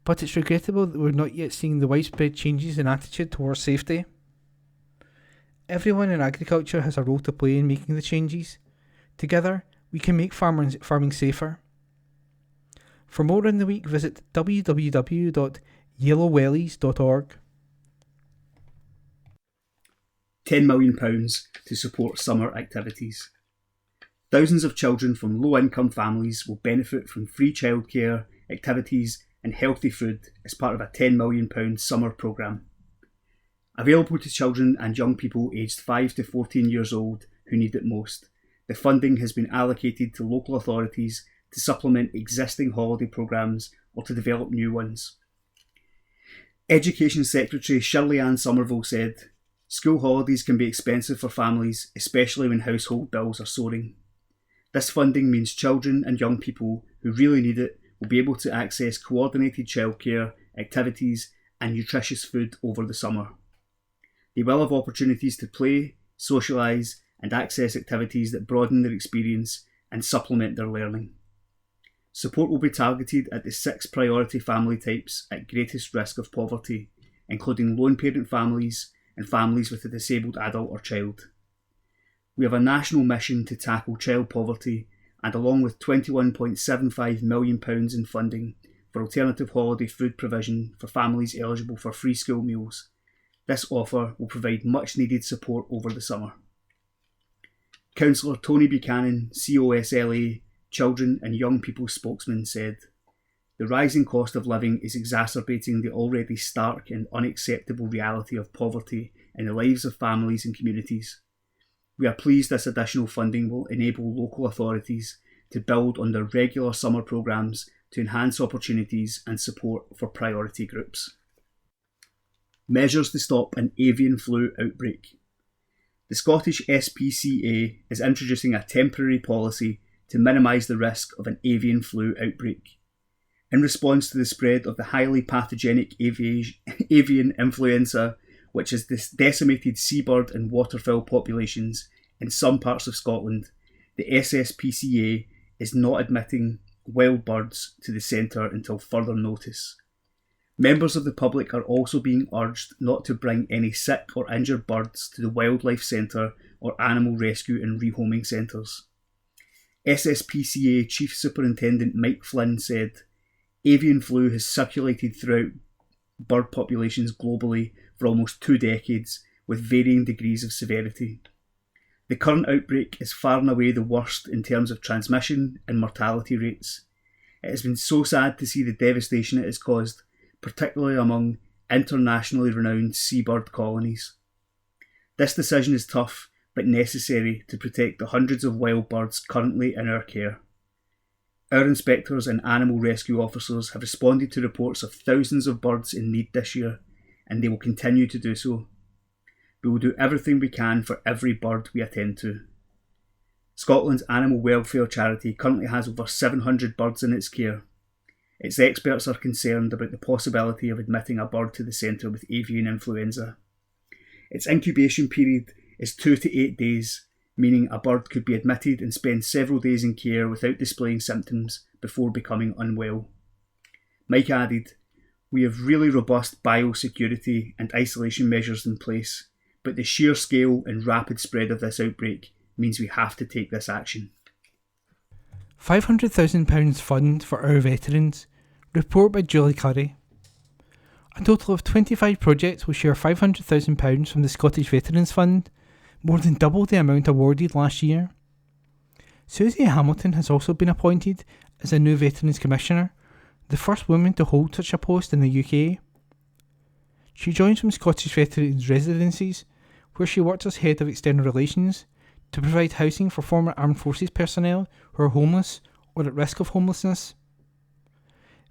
[SPEAKER 2] but it's regrettable that we're not yet seeing the widespread changes in attitude towards safety. Everyone in agriculture has a role to play in making the changes. Together, we can make farming safer." For more in the week, visit www.yellowwellies.org.
[SPEAKER 4] £10 million to support summer activities. Thousands of children from low-income families will benefit from free childcare, activities and healthy food as part of a £10 million summer programme. Available to children and young people aged 5 to 14 years old who need it most, the funding has been allocated to local authorities to supplement existing holiday programmes or to develop new ones. Education Secretary Shirley-Ann Somerville said, "School holidays can be expensive for families, especially when household bills are soaring. This funding means children and young people who really need it will be able to access coordinated childcare, activities and nutritious food over the summer. They will have opportunities to play, socialise and access activities that broaden their experience and supplement their learning. Support will be targeted at the 6 priority family types at greatest risk of poverty, including lone parent families and families with a disabled adult or child. We have a national mission to tackle child poverty, and along with £21.75 million in funding for alternative holiday food provision for families eligible for free school meals, this offer will provide much needed support over the summer." Councillor Tony Buchanan, COSLA, Children and Young People's spokesman, said, "The rising cost of living is exacerbating the already stark and unacceptable reality of poverty in the lives of families and communities. We are pleased this additional funding will enable local authorities to build on their regular summer programmes to enhance opportunities and support for priority groups." Measures to stop an avian flu outbreak. The Scottish SPCA is introducing a temporary policy to minimise the risk of an avian flu outbreak. In response to the spread of the highly pathogenic avian influenza, which has decimated seabird and waterfowl populations in some parts of Scotland, the SSPCA is not admitting wild birds to the centre until further notice. Members of the public are also being urged not to bring any sick or injured birds to the Wildlife Centre or Animal Rescue and Rehoming Centres. SSPCA Chief Superintendent Mike Flynn said, "Avian flu has circulated throughout bird populations globally for almost 2 decades with varying degrees of severity. The current outbreak is far and away the worst in terms of transmission and mortality rates. It has been so sad to see the devastation it has caused, particularly among internationally renowned seabird colonies. This decision is tough but necessary to protect the hundreds of wild birds currently in our care. Our inspectors and animal rescue officers have responded to reports of thousands of birds in need this year, and they will continue to do so. We will do everything we can for every bird we attend to." Scotland's animal welfare charity currently has over 700 birds in its care. Its experts are concerned about the possibility of admitting a bird to the centre with avian influenza. Its incubation period is 2 to 8 days, meaning a bird could be admitted and spend several days in care without displaying symptoms before becoming unwell. Mike added, "We have really robust biosecurity and isolation measures in place, but the sheer scale and rapid spread of this outbreak means we have to take this action."
[SPEAKER 2] £500,000 fund for our veterans. Report by Julie Curry. A total of 25 projects will share £500,000 from the Scottish Veterans Fund, more than double the amount awarded last year. Susie Hamilton has also been appointed as a new Veterans Commissioner, the first woman to hold such a post in the UK. She joins from Scottish Veterans Residencies, where she worked as Head of External Relations, to provide housing for former Armed Forces personnel who are homeless or at risk of homelessness.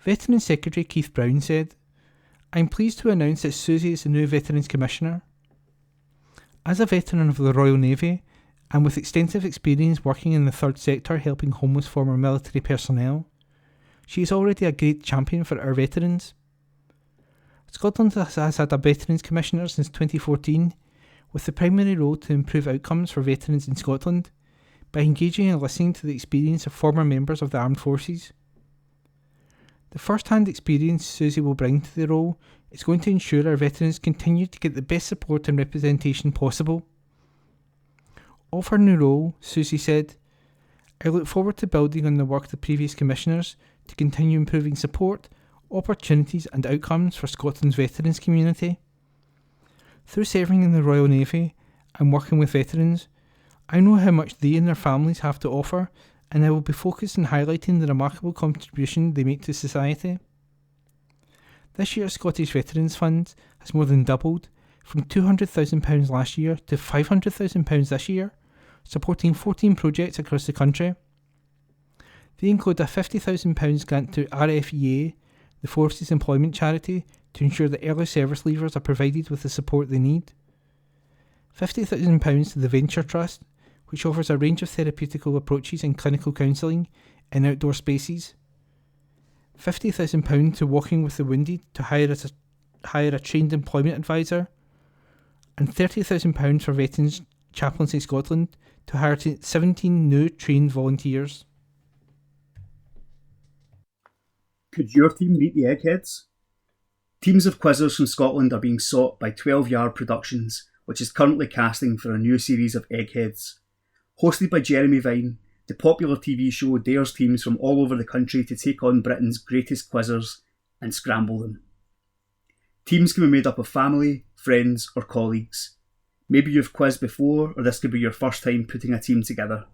[SPEAKER 2] Veterans Secretary Keith Brown said, "I'm pleased to announce that Susie is the new Veterans Commissioner. As a veteran of the Royal Navy, and with extensive experience working in the third sector helping homeless former military personnel, she is already a great champion for our veterans." Scotland has had a Veterans Commissioner since 2014, with the primary role to improve outcomes for veterans in Scotland by engaging and listening to the experience of former members of the armed forces. The first-hand experience Susie will bring to the role is going to ensure our veterans continue to get the best support and representation possible. Of her new role, Susie said, "I look forward to building on the work of the previous commissioners to continue improving support, opportunities and outcomes for Scotland's veterans community. Through serving in the Royal Navy and working with veterans, I know how much they and their families have to offer, and I will be focused on highlighting the remarkable contribution they make to society." This year's Scottish Veterans Fund has more than doubled, from £200,000 last year to £500,000 this year, supporting 14 projects across the country. They include a £50,000 grant to RFEA, the Forces Employment Charity, to ensure that early service leavers are provided with the support they need. £50,000 to the Venture Trust, which offers a range of therapeutical approaches and clinical counselling in outdoor spaces. £50,000 to Walking with the Wounded to hire a trained employment advisor. And £30,000 for Veterans Chaplaincy Scotland to hire 17 new trained volunteers.
[SPEAKER 4] Could your team beat the Eggheads? Teams of quizzers from Scotland are being sought by 12 Yard Productions, which is currently casting for a new series of Eggheads. Hosted by Jeremy Vine, the popular TV show dares teams from all over the country to take on Britain's greatest quizzers and scramble them. Teams can be made up of family, friends or colleagues. Maybe you've quizzed before, or this could be your first time putting a team together.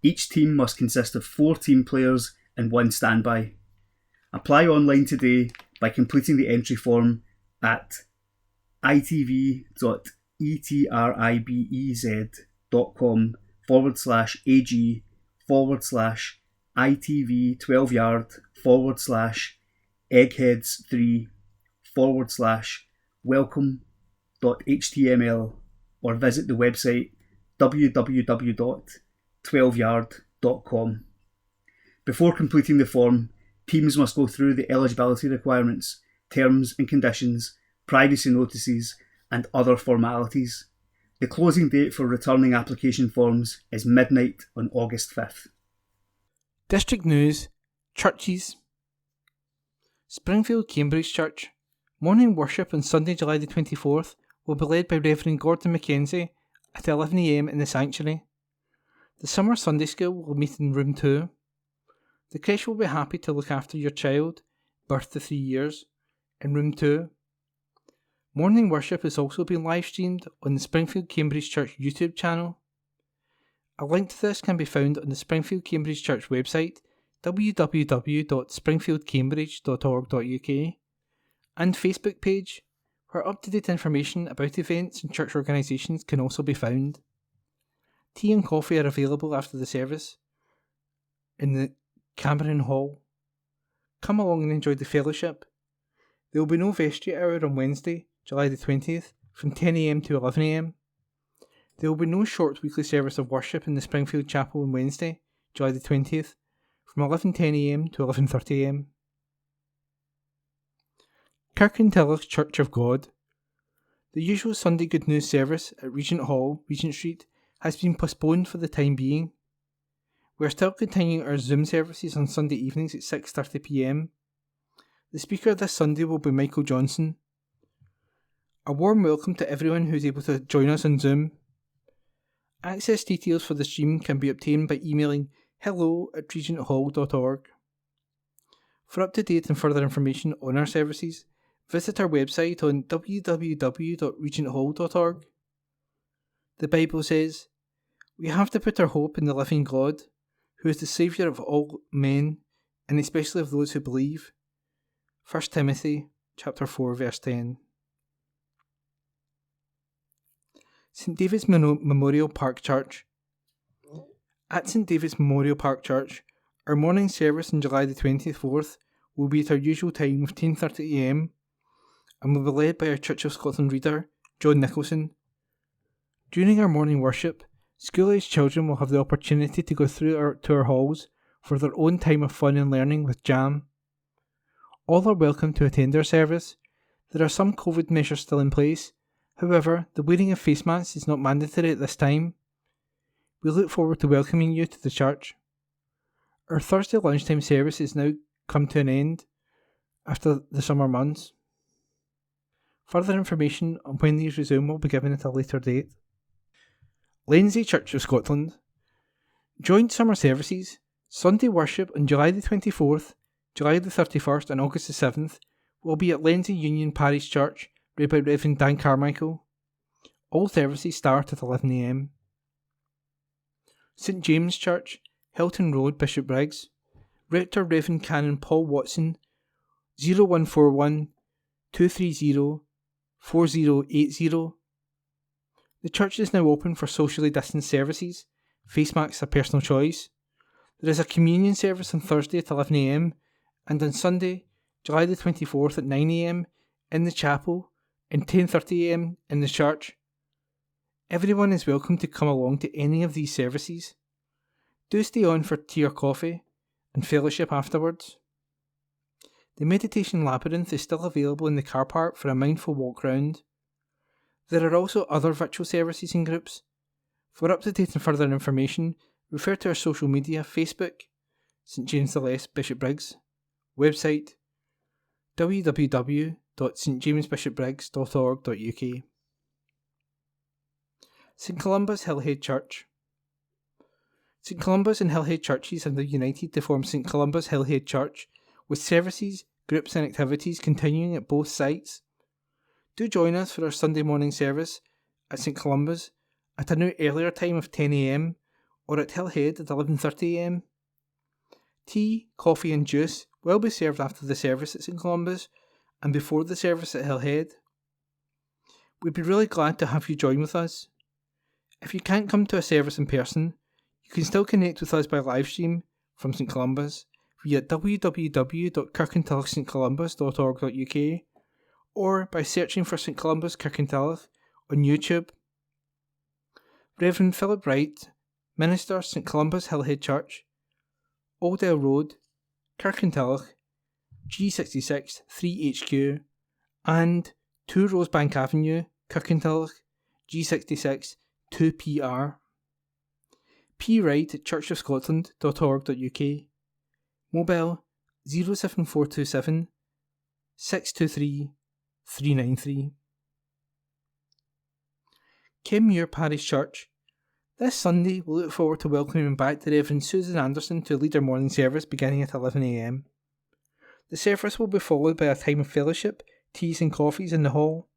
[SPEAKER 4] Each team must consist of 4 team players and 1 standby. Apply online today by completing the entry form at itv.etrii.com/ag/eggheads3/welcome.html or visit the website www.12yard.com. Before completing the form, teams must go through the eligibility requirements, terms and conditions, privacy notices, and other formalities. The closing date for returning application forms is midnight on August 5th.
[SPEAKER 2] District News, Churches. Springfield Cambridge Church. Morning worship on Sunday, July the 24th will be led by Reverend Gordon Mackenzie at 11 a.m. in the sanctuary. The summer Sunday school will meet in room 2. The creche will be happy to look after your child, birth to 3 years, in room 2. Morning worship is also being live streamed on the Springfield Cambridge Church YouTube channel. A link to this can be found on the Springfield Cambridge Church website www.springfieldcambridge.org.uk and Facebook page, where up-to-date information about events and church organisations can also be found. Tea and coffee are available after the service in the Cameron Hall. Come along and enjoy the fellowship. There will be no vestry hour on Wednesday, July the 20th, from 10 a.m. to 11 a.m. There will be no short weekly service of worship in the Springfield Chapel on Wednesday, July the 20th, from 11:10 a.m. to 11:30 a.m. Kirkintilloch Church of God. The usual Sunday Good News service at Regent Hall, Regent Street, has been postponed for the time being. We are still continuing our Zoom services on Sunday evenings at 6:30 p.m. The speaker this Sunday will be Michael Johnson. A warm welcome to everyone who is able to join us on Zoom. Access details for the stream can be obtained by emailing hello@regenthall.org. For up-to-date and further information on our services, visit our website on www.regenthall.org. The Bible says, "We have to put our hope in the living God, who is the Saviour of all men, and especially of those who believe." 1 Timothy chapter 4, verse 10. St. David's Memorial Park Church. At St. David's Memorial Park Church, our morning service on July the 24th will be at our usual time of 10:30 a.m. and will be led by our Church of Scotland reader, John Nicholson. During our morning worship, school-aged children will have the opportunity to go through to our halls for their own time of fun and learning with jam. All are welcome to attend our service. There are some COVID measures still in place. However, the wearing of face masks is not mandatory at this time. We look forward to welcoming you to the church. Our Thursday lunchtime service is now come to an end after the summer months. Further information on when these resume will be given at a later date. Lenzie Church of Scotland. Joint summer services, Sunday worship on July the 24th, July the 31st and August the 7th will be at Lenzie Union Parish Church, read by Reverend Dan Carmichael. All services start at 11 a.m. St James Church, Hilton Road, Bishopbriggs. Rector Reverend Canon Paul Watson, 0141 230 4080. The church is now open for socially distanced services. Face masks are personal choice. There is a communion service on Thursday at 11 a.m. and on Sunday, July the 24th at 9 a.m. in the chapel and 10:30 a.m. in the church. Everyone is welcome to come along to any of these services. Do stay on for tea or coffee and fellowship afterwards. The Meditation Labyrinth is still available in the car park for a mindful walk round. There are also other virtual services and groups. For up-to-date and further information, refer to our social media, Facebook, St James the Less, Bishopbriggs, website, www.stjamesbishopbriggs.org.uk. St Columba's Hillhead Church. St Columba's and Hillhead churches have now united to form St Columba's Hillhead Church, with services, groups and activities continuing at both sites. Do join us for our Sunday morning service at St Columba's at a new earlier time of 10 a.m, or at Hillhead at 11:30 a.m. Tea, coffee and juice will be served after the service at St Columba's and before the service at Hillhead. We'd be really glad to have you join with us. If you can't come to a service in person, you can still connect with us by livestream from St Columba's via www.kirkintillochstcolumbus.org.uk or by searching for St Columba's Kirkintilloch on YouTube. Reverend Philip Wright, Minister, St Columba's Hillhead Church, Oldale Road, Kirkintilloch, G66 3HQ, and 2 Rosebank Avenue, Kirkintilloch, G66 2PR. P. Wright at churchofscotland.org.uk. Mobile 07427 623 393. Kenmure Parish Church. This Sunday we look forward to welcoming back the Reverend Susan Anderson to lead our morning service beginning at 11 a.m. The service will be followed by a time of fellowship, teas and coffees in the hall.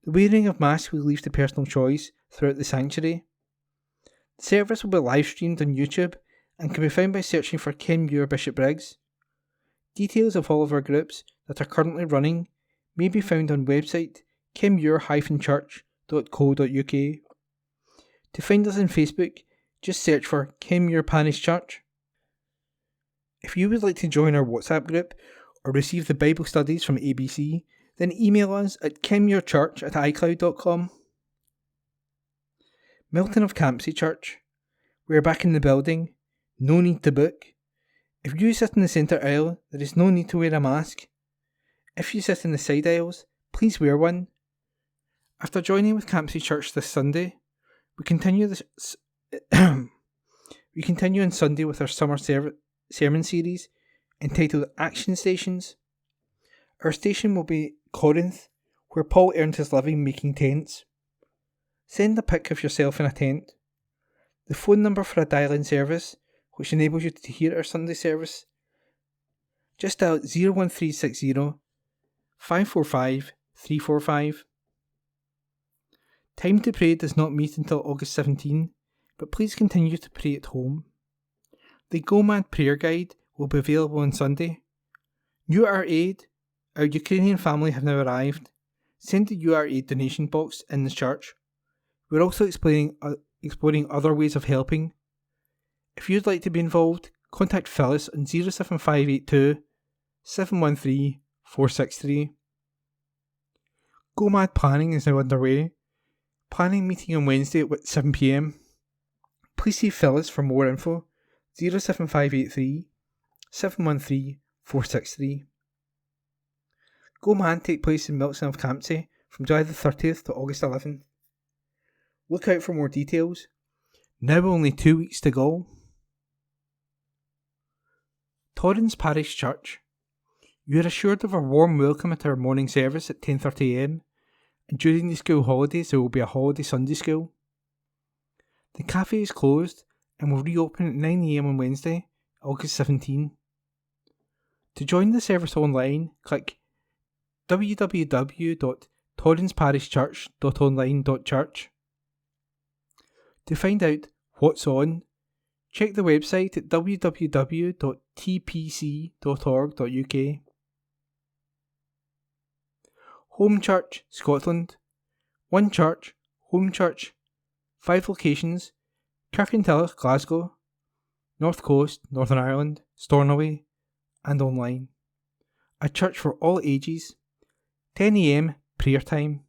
[SPEAKER 2] The wearing of masks will leave to personal choice throughout the sanctuary. The service will be live streamed on YouTube and can be found by searching for Kenmure Bishopbriggs. Details of all of our groups that are currently running may be found on website kenmure-church.co.uk. To find us on Facebook, just search for Kenmure Parish Church. If you would like to join our WhatsApp group or receive the Bible studies from ABC, then email us at kenmurechurch@icloud.com. Milton of Campsie Church. We are back in the building. No need to book. If you sit in the centre aisle, there is no need to wear a mask. If you sit in the side aisles, please wear one. After joining with Campsie Church this Sunday, we continue on Sunday with our summer sermon series entitled Action Stations. Our station will be Corinth, where Paul earned his living making tents. Send a pic of yourself in a tent. The phone number for a dial-in service, which enables you to hear our Sunday service, just dial 01360 545 345. Time to pray does not meet until August 17, but please continue to pray at home. The Go Mad prayer guide will be available on Sunday. UR Aid, our Ukrainian family have now arrived. Send the UR Aid donation box in the church. We're also exploring other ways of helping. If you'd like to be involved, contact Phyllis on 07582 713 463. Go Mad planning is now underway. Planning meeting on Wednesday at 7 p.m. Please see Phyllis for more info. 07583 713 463. Go Mad take place in Milton of Campsie from July the 30th to August 11th. Look out for more details. Now only 2 weeks to go. Torrens Parish Church. You are assured of a warm welcome at our morning service at 10:30 a.m. and during the school holidays there will be a holiday Sunday school. The cafe is closed and will reopen at 9 a.m. on Wednesday, August 17. To join the service online, click www.torrensparishchurch.online.church. To find out what's on, check the website at www.tpc.org.uk. Home Church, Scotland. One church, home church, 5 locations: Kirkintilloch, Glasgow, North Coast, Northern Ireland, Stornoway, and online. A church for all ages. 10 a.m. prayer time.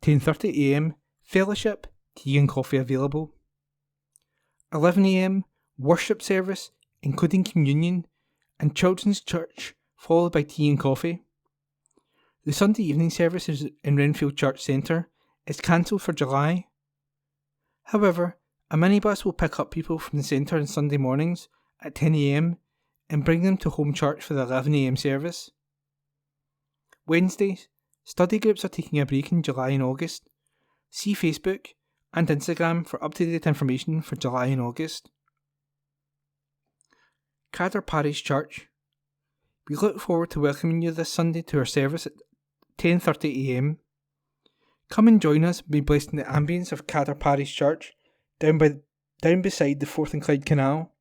[SPEAKER 2] 10:30 a.m. fellowship, tea and coffee available. 11 a.m. worship service, including communion, and children's church, followed by tea and coffee. The Sunday evening service in Renfield Church Centre is cancelled for July. However, a minibus will pick up people from the centre on Sunday mornings at 10 a.m. and bring them to home church for the 11 a.m. service. Wednesdays, study groups are taking a break in July and August. See Facebook and Instagram for up-to-date information for July and August. Cadder Parish Church. We look forward to welcoming you this Sunday to our service at 10:30 a.m. Come and join us and be blessed in the ambience of Cadder Parish Church, down beside the Forth and Clyde Canal.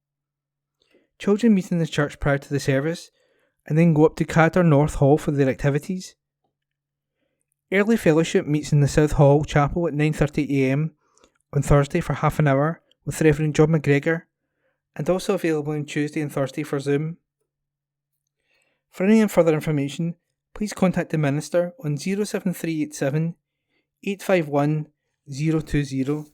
[SPEAKER 2] Children meet in the church prior to the service, and then go up to Cadder North Hall for their activities. Early Fellowship meets in the South Hall Chapel at 9:30am on Thursday for half an hour with Reverend John McGregor, and also available on Tuesday and Thursday for Zoom. For any further information, please contact the minister on 07387 851 020.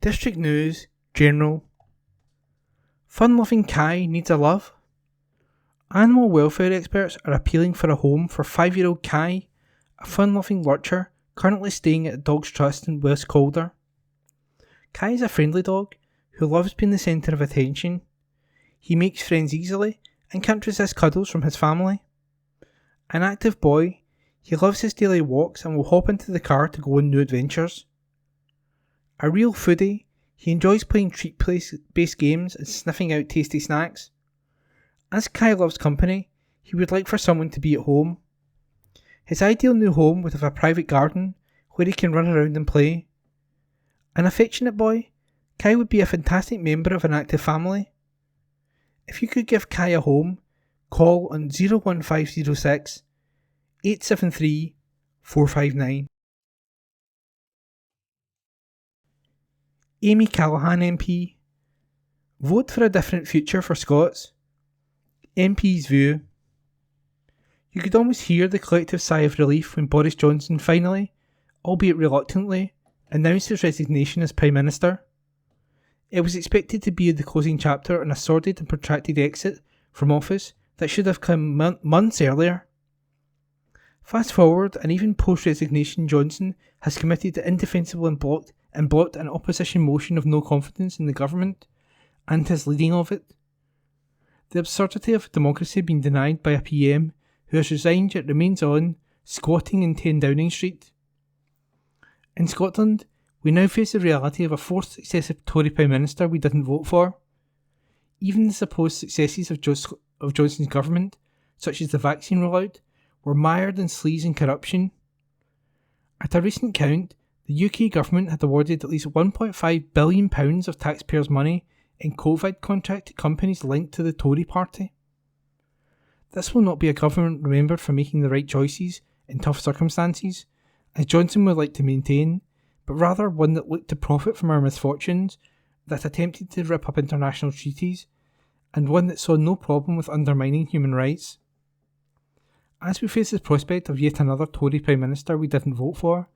[SPEAKER 2] District News General. Fun-loving Kai needs a love. Animal welfare experts are appealing for a home for 5-year-old Kai, a fun-loving lurcher currently staying at Dogs Trust in West Calder. Kai is a friendly dog who loves being the centre of attention. He makes friends easily and can't resist cuddles from his family. An active boy, he loves his daily walks and will hop into the car to go on new adventures. A real foodie, he enjoys playing treat-based games and sniffing out tasty snacks. As Kai loves company, he would like for someone to be at home. His ideal new home would have a private garden where he can run around and play. An affectionate boy, Kai would be a fantastic member of an active family. If you could give Kai a home, call on 01506 873 459. Amy Callaghan MP. Vote for a different future for Scots. MP's view. You could almost hear the collective sigh of relief when Boris Johnson finally, albeit reluctantly, announced his resignation as Prime Minister. It was expected to be the closing chapter on a sordid and protracted exit from office that should have come months earlier. Fast forward, and even post-resignation, Johnson has committed to indefensible and blocked an opposition motion of no confidence in the government and his leading of it. The absurdity of democracy being denied by a PM who has resigned yet remains on, squatting in 10 Downing Street. In Scotland, we now face the reality of a fourth successive Tory Prime Minister we didn't vote for. Even the supposed successes of Johnson's government, such as the vaccine rollout, were mired in sleaze and corruption. At a recent count, the UK government had awarded at least £1.5 billion of taxpayers' money in COVID contract to companies linked to the Tory party. This will not be a government remembered for making the right choices in tough circumstances, as Johnson would like to maintain, but rather one that looked to profit from our misfortunes, that attempted to rip up international treaties, and one that saw no problem with undermining human rights. As we face the prospect of yet another Tory Prime Minister we didn't vote for,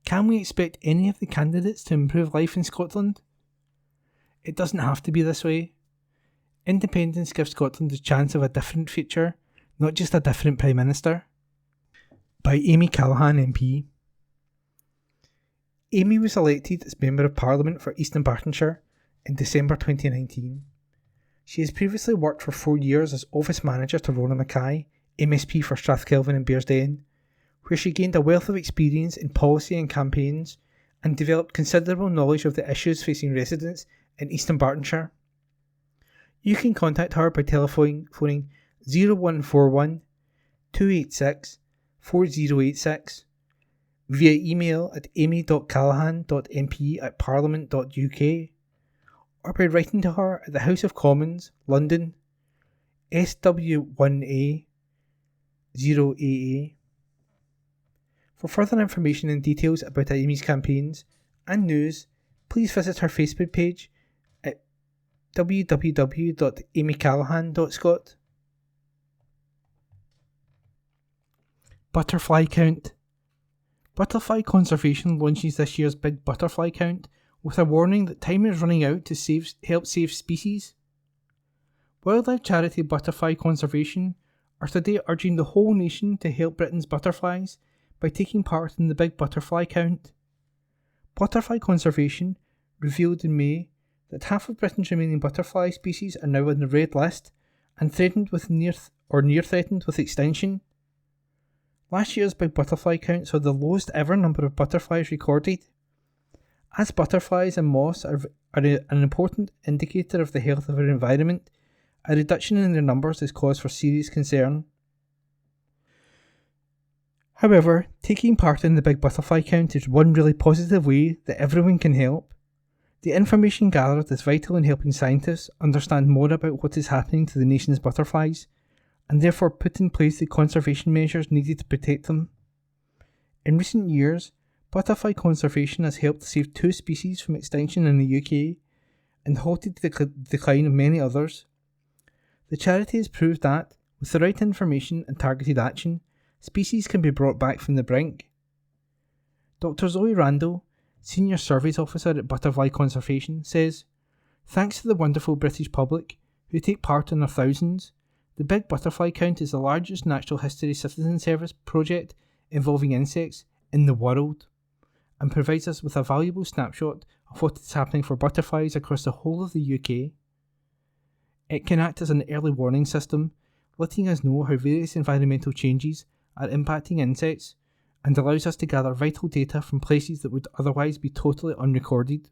[SPEAKER 2] can we expect any of the candidates to improve life in Scotland? It doesn't have to be this way. Independence gives Scotland the chance of a different future, not just a different Prime Minister. By Amy Callaghan MP. Amy was elected as Member of Parliament for East Dunbartonshire in December 2019. She has previously worked for 4 years as Office Manager to Rona Mackay, MSP for Strathkelvin and Bearsden, where she gained a wealth of experience in policy and campaigns and developed considerable knowledge of the issues facing residents in East Dunbartonshire. You can contact her by telephoning 0141 286 4086, via email at amy.callahan.mp@parliament.uk, or by writing to her at the House of Commons, London, SW1A 0AA. For further information and details about Amy's campaigns and news, please visit her Facebook page at www.amycallahan.scot. Butterfly Count. Butterfly Conservation launches this year's big butterfly count with a warning that time is running out to help save species. Wildlife charity Butterfly Conservation are today urging the whole nation to help Britain's butterflies by taking part in the big butterfly count. Butterfly Conservation revealed in May that half of Britain's remaining butterfly species are now on the red list and threatened with near threatened with extinction. Last year's big butterfly count saw the lowest ever number of butterflies recorded. As butterflies and moths are an important indicator of the health of our environment, a reduction in their numbers is cause for serious concern. However, taking part in the Big Butterfly Count is one really positive way that everyone can help. The information gathered is vital in helping scientists understand more about what is happening to the nation's butterflies, and therefore put in place the conservation measures needed to protect them. In recent years, butterfly conservation has helped save 2 species from extinction in the UK and halted the decline of many others. The charity has proved that, with the right information and targeted action, species can be brought back from the brink. Dr. Zoe Randall, Senior Surveys Officer at Butterfly Conservation, says, "Thanks to the wonderful British public, who take part in their thousands, the Big Butterfly Count is the largest natural history citizen service project involving insects in the world, and provides us with a valuable snapshot of what is happening for butterflies across the whole of the UK. It can act as an early warning system, letting us know how various environmental changes are impacting insects, and allows us to gather vital data from places that would otherwise be totally unrecorded.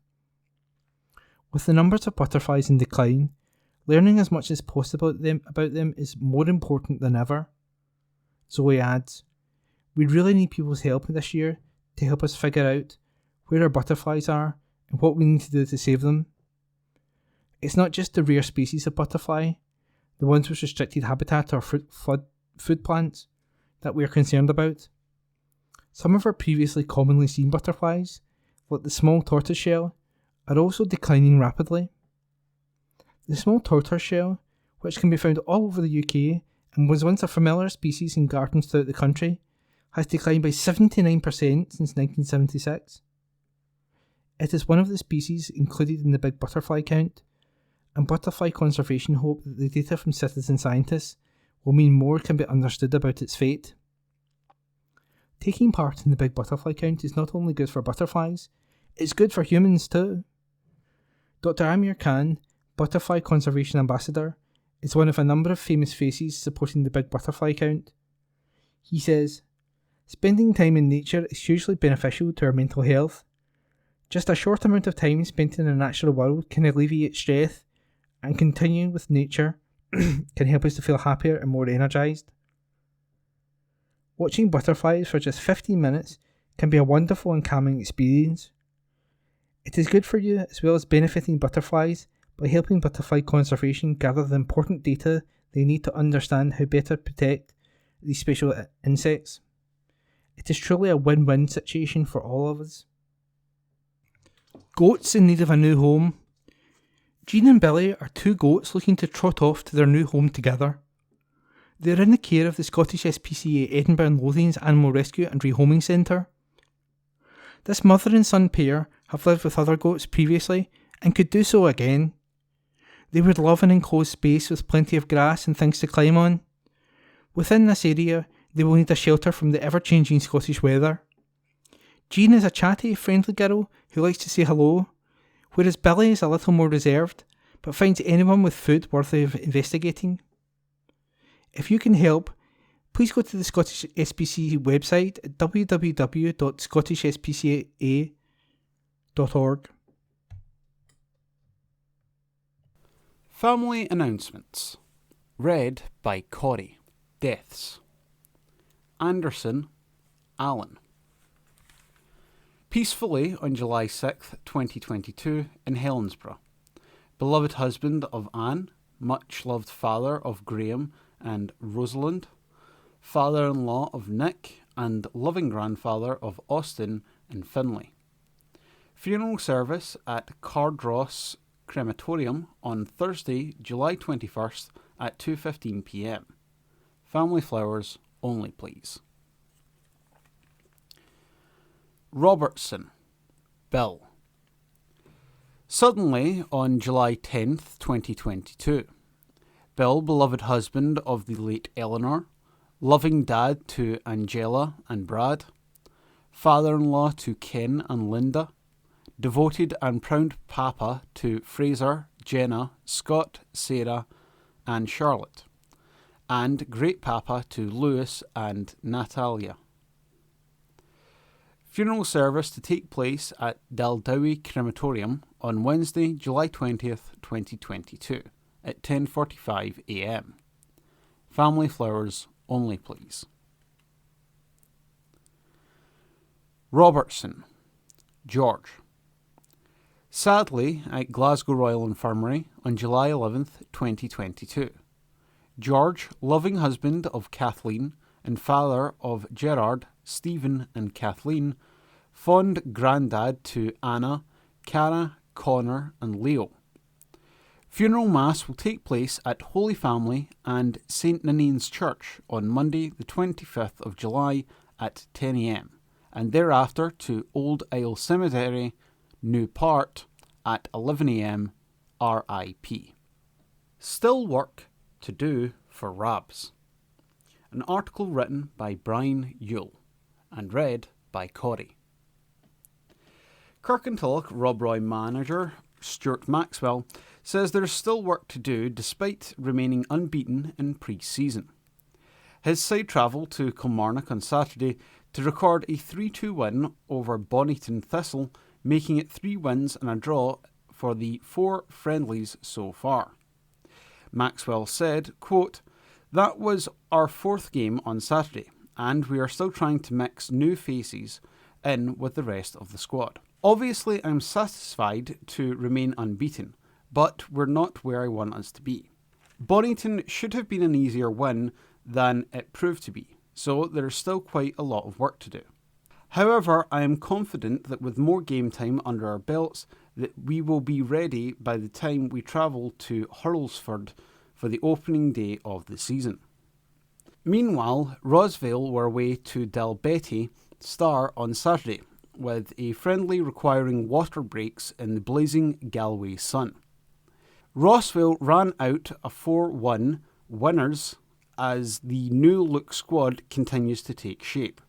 [SPEAKER 2] With the numbers of butterflies in decline, learning as much as possible about them is more important than ever." Zoe adds, "We really need people's help this year to help us figure out where our butterflies are and what we need to do to save them. It's not just the rare species of butterfly, the ones with restricted habitat or food plants, that we are concerned about. Some of our previously commonly seen butterflies, like the small tortoiseshell, are also declining rapidly. The small tortoiseshell, which can be found all over the UK and was once a familiar species in gardens throughout the country, has declined by 79% since 1976. It is one of the species included in the Big Butterfly Count, and butterfly conservation hope that the data from citizen scientists will mean more can be understood about its fate. Taking part in the Big Butterfly Count is not only good for butterflies, it's good for humans too. Dr. Amir Khan, Butterfly Conservation Ambassador, is one of a number of famous faces supporting the Big Butterfly Count. He says, "Spending time in nature is hugely beneficial to our mental health. Just a short amount of time spent in the natural world can alleviate stress, and continuing with nature can help us to feel happier and more energised. Watching butterflies for just 15 minutes can be a wonderful and calming experience. It is good for you as well as benefiting butterflies by helping butterfly conservation gather the important data they need to understand how better protect these special insects. It is truly a win-win situation for all of us." Goats in need of a new home. Jean and Billy are 2 goats looking to trot off to their new home together. They are in the care of the Scottish SPCA Edinburgh and Lothians Animal Rescue and Rehoming Centre. This mother and son pair have lived with other goats previously and could do so again. They would love an enclosed space with plenty of grass and things to climb on. Within this area, they will need a shelter from the ever-changing Scottish weather. Jean is a chatty, friendly girl who likes to say hello, whereas Billy is a little more reserved, but finds anyone with food worthy of investigating. If you can help, please go to the Scottish SPCA website at www.scottishspca.org.
[SPEAKER 5] Family announcements. Read by Corey. Deaths. Anderson, Alan. Peacefully on July 6th, 2022 in Helensburgh. Beloved husband of Anne, much loved father of Graham and Rosalind, father-in-law of Nick and loving grandfather of Austin and Finlay. Funeral service at Cardross Crematorium on Thursday, July 21st at 2:15 p.m. Family flowers only, please. Robertson, Bill. Suddenly, on July 10th, 2022, Bill, beloved husband of the late Eleanor, loving dad to Angela and Brad, father-in-law to Ken and Linda, devoted and proud papa to Fraser, Jenna, Scott, Sarah and Charlotte, and great papa to Lewis and Natalia. Funeral service to take place at Daldowie Crematorium on Wednesday, July 20th, 2022 at 10:45 a.m. Family flowers only, please. Robertson, George. Sadly, at Glasgow Royal Infirmary on July 11th, 2022. George, loving husband of Kathleen and father of Gerard, Stephen and Kathleen, fond granddad to Anna, Cara, Connor and Leo. Funeral Mass will take place at Holy Family and St Ninian's Church on Monday the 25th of July at 10 a.m. and thereafter to Old Isle Cemetery, New Part at 11 a.m. RIP. Still work to do for Rabs. An article written by Brian Yule and read by Corey. Kirkintilloch Rob Roy manager Stuart Maxwell says there is still work to do despite remaining unbeaten in pre-season. His side travelled to Kilmarnock on Saturday to record a 3-2 win over Bonnyton Thistle, making it 3 wins and a draw for the 4 friendlies so far. Maxwell said, quote, "That was our 4th game on Saturday, and we are still trying to mix new faces in with the rest of the squad. Obviously, I'm satisfied to remain unbeaten, but we're not where I want us to be. Bonnyton should have been an easier win than it proved to be, so there's still quite a lot of work to do. However, I am confident that with more game time under our belts, that we will be ready by the time we travel to Hurlsford for the opening day of the season." Meanwhile, Rosvale were away to Dalbeattie Star on Saturday, with a friendly requiring water breaks in the blazing Galway sun. Rossvale ran out a 4-1 winners as the new look squad continues to take shape.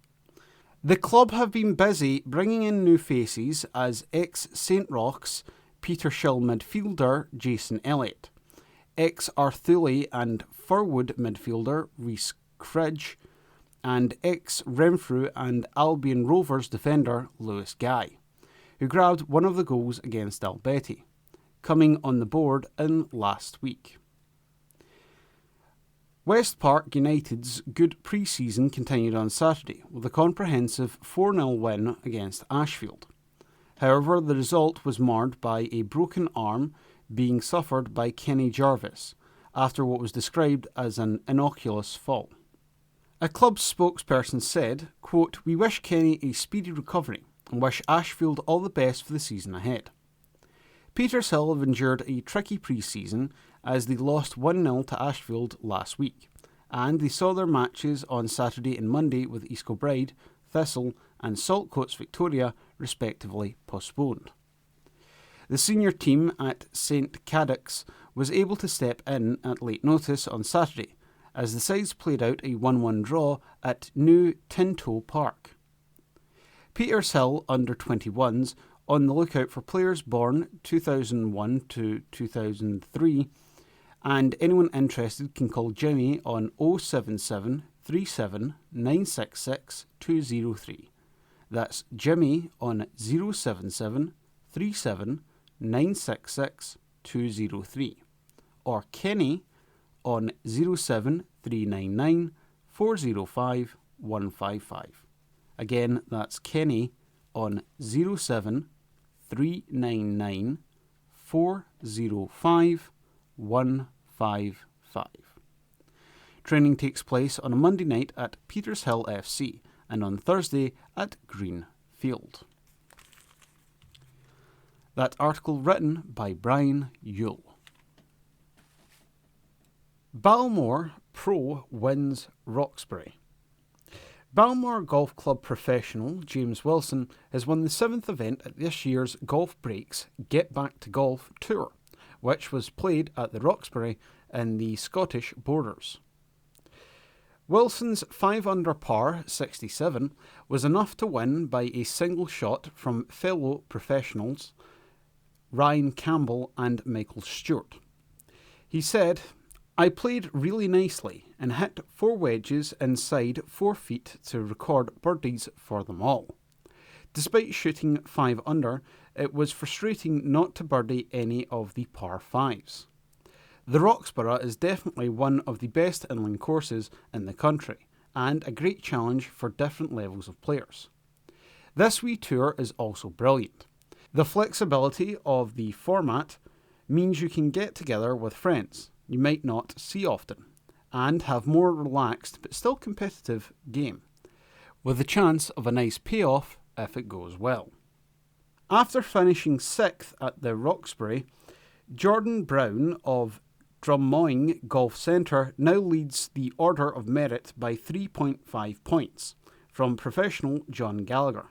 [SPEAKER 5] The club have been busy bringing in new faces as ex-St Roch's Petershall midfielder Jason Elliott, ex-Arthule and Furwood midfielder Rhys Cridge, and ex-Renfrew and Albion Rovers defender Lewis Guy, who grabbed one of the goals against Dalbeattie, coming on the board in last week. West Park United's good pre-season continued on Saturday with a comprehensive 4-0 win against Ashfield. However, the result was marred by a broken arm being suffered by Kenny Jarvis after what was described as an innocuous fall. A club spokesperson said, quote, "We wish Kenny a speedy recovery and wish Ashfield all the best for the season ahead." Petershill have endured a tricky pre-season as they lost 1-0 to Ashfield last week, and they saw their matches on Saturday and Monday with East Kilbride, Thistle and Saltcoats Victoria respectively postponed. The senior team at St Cadoc's was able to step in at late notice on Saturday as the sides played out a 1-1 draw at New Tinto Park. Petershill under-21s on the lookout for players born 2001 to 2003, and anyone interested can call Jimmy on 077 37 966 203. That's Jimmy on 077 37 966 203, or Kenny on 07399 405 155. Again, that's Kenny on 07399 405 155. Training takes place on a Monday night at Petershill FC and on Thursday at Greenfield. That article written by Brian Yule. Balmore Pro wins Roxbury. Balmore Golf Club professional James Wilson has won the 7th event at this year's Golf Breaks Get Back to Golf Tour, which was played at the Roxbury in the Scottish Borders. Wilson's 5 under par 67 was enough to win by a single shot from fellow professionals Ryan Campbell and Michael Stewart. He said, "I played really nicely and hit 4 wedges inside 4 feet to record birdies for them all. Despite shooting 5 under, it was frustrating not to birdie any of the par 5s. The Roxburgh is definitely one of the best inland courses in the country and a great challenge for different levels of players. This wee tour is also brilliant. The flexibility of the format means you can get together with friends you might not see often and have more relaxed but still competitive game, with the chance of a nice payoff if it goes well. After finishing 6th at the Roxbury, Jordan Brown of Drummoyne Golf Centre now leads the Order of Merit by 3.5 points from professional John Gallagher.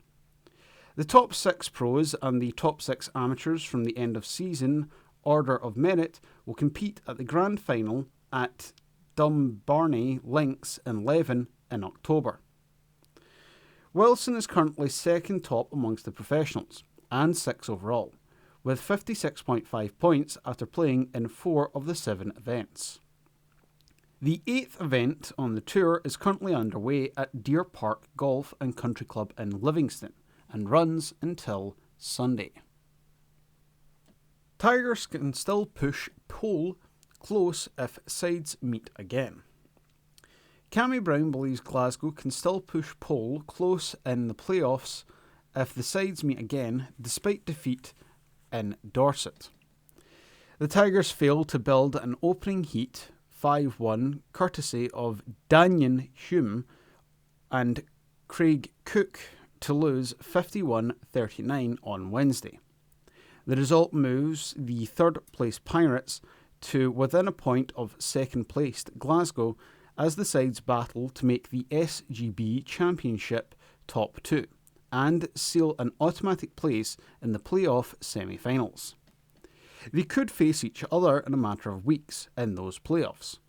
[SPEAKER 5] The top 6 pros and the top 6 amateurs from the end of season Order of Merit will compete at the grand final at Dumbarnie Links in Leven in October. Wilson is currently second top amongst the professionals and 6th overall, with 56.5 points after playing in 4 of the 7 events. The 8th event on the tour is currently underway at Deer Park Golf and Country Club in Livingston and runs until Sunday. Tigers can still push pole close if sides meet again. Cammy Brown believes Glasgow can still push pole close in the playoffs if the sides meet again, despite defeat in Dorset. The Tigers failed to build an opening heat 5-1 courtesy of Danyan Hume and Craig Cook to lose 51-39 on Wednesday. The result moves the third-place Pirates to within a point of second-placed Glasgow as the sides battle to make the SGB Championship top 2 and seal an automatic place in the playoff semi-finals. They could face each other in a matter of weeks in those playoffs,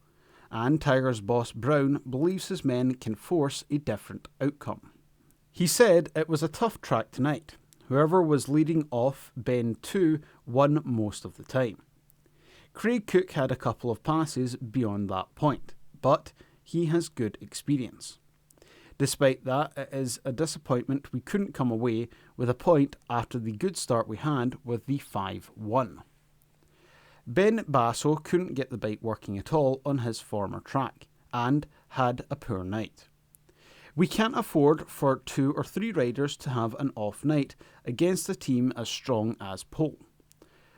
[SPEAKER 5] and Tigers boss Brown believes his men can force a different outcome. He said it was a tough track tonight. Whoever was leading off bend 2 won most of the time. Craig Cook had a couple of passes beyond that point, but he has good experience. Despite that, it is a disappointment we couldn't come away with a point after the good start we had with the 5-1. Ben Basso couldn't get the bike working at all on his former track and had a poor night. We can't afford for 2 or 3 riders to have an off night against a team as strong as Pole.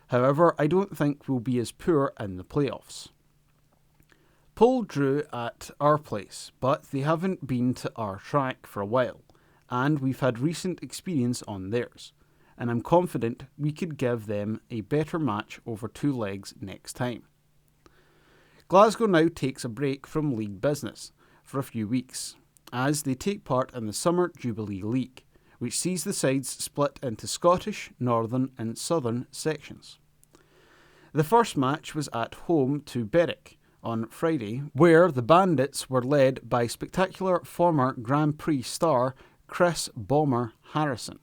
[SPEAKER 5] However, I don't think we'll be as poor in the playoffs. Pole drew at our place, but they haven't been to our track for a while, and we've had recent experience on theirs, and I'm confident we could give them a better match over 2 legs next time. Glasgow now takes a break from league business for a few weeks, as they take part in the Summer Jubilee League, which sees the sides split into Scottish, Northern and Southern sections. The first match was at home to Berwick on Friday, where the Bandits were led by spectacular former Grand Prix star Chris Bomber Harrison,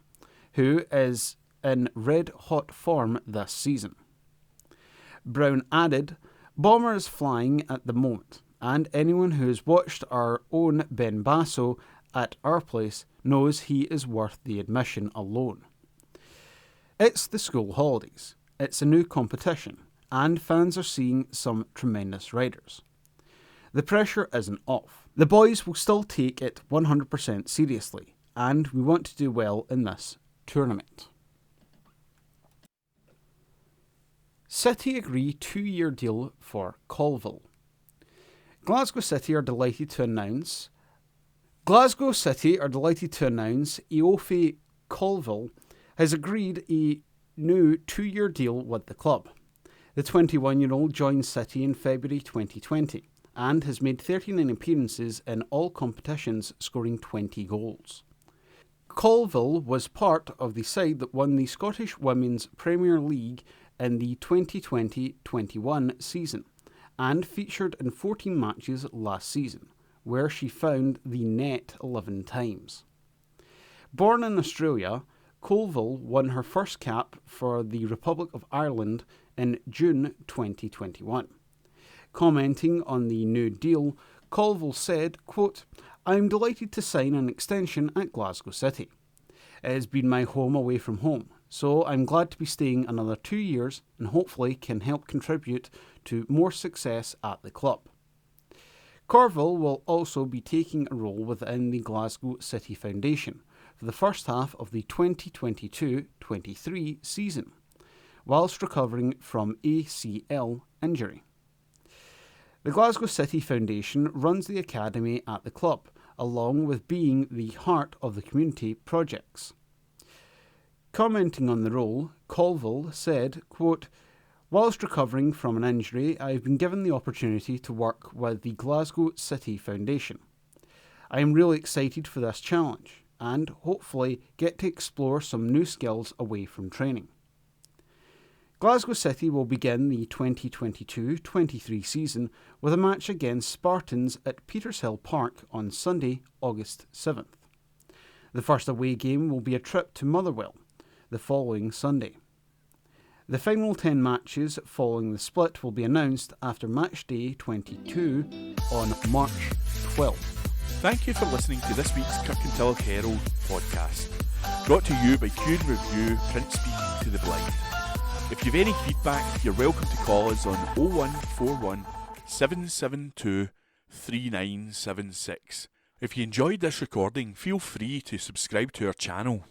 [SPEAKER 5] who is in red-hot form this season. Brown added, "Bomber is flying at the moment, and anyone who has watched our own Ben Basso at our place knows he is worth the admission alone. It's the school holidays, it's a new competition, and fans are seeing some tremendous riders. The pressure isn't off. The boys will still take it 100% seriously, and we want to do well in this tournament." City agree 2-year deal for Colville. Glasgow City are delighted to announce Eofe Colville has agreed a new 2-year deal with the club. The 21-year-old joined City in February 2020 and has made 39 appearances in all competitions, scoring 20 goals. Colville was part of the side that won the Scottish Women's Premier League in the 2020-21 season and featured in 14 matches last season, where she found the net 11 times. Born in Australia, Colville won her first cap for the Republic of Ireland in June 2021. Commenting on the new deal, Colville said, quote, "I am delighted to sign an extension at Glasgow City. It has been my home away from home, so I'm glad to be staying another 2 years and hopefully can help contribute to more success at the club." Colville will also be taking a role within the Glasgow City Foundation for the first half of the 2022-23 season, whilst recovering from ACL injury. The Glasgow City Foundation runs the academy at the club, along with being the heart of the community projects. Commenting on the role, Colville said, quote, "Whilst recovering from an injury, I have been given the opportunity to work with the Glasgow City Foundation. I am really excited for this challenge and hopefully get to explore some new skills away from training." Glasgow City will begin the 2022-23 season with a match against Spartans at Petershill Park on Sunday, August 7th. The first away game will be a trip to Motherwell the following Sunday. The final 10 matches following the split will be announced after match day 22 on March 12th.
[SPEAKER 1] Thank you for listening to this week's Kirkintilloch Herald podcast, brought to you by Q Review Print Speaking to the Blind. If you've any feedback, you're welcome to call us on 0141 772 3976. If you enjoyed this recording, feel free to subscribe to our channel.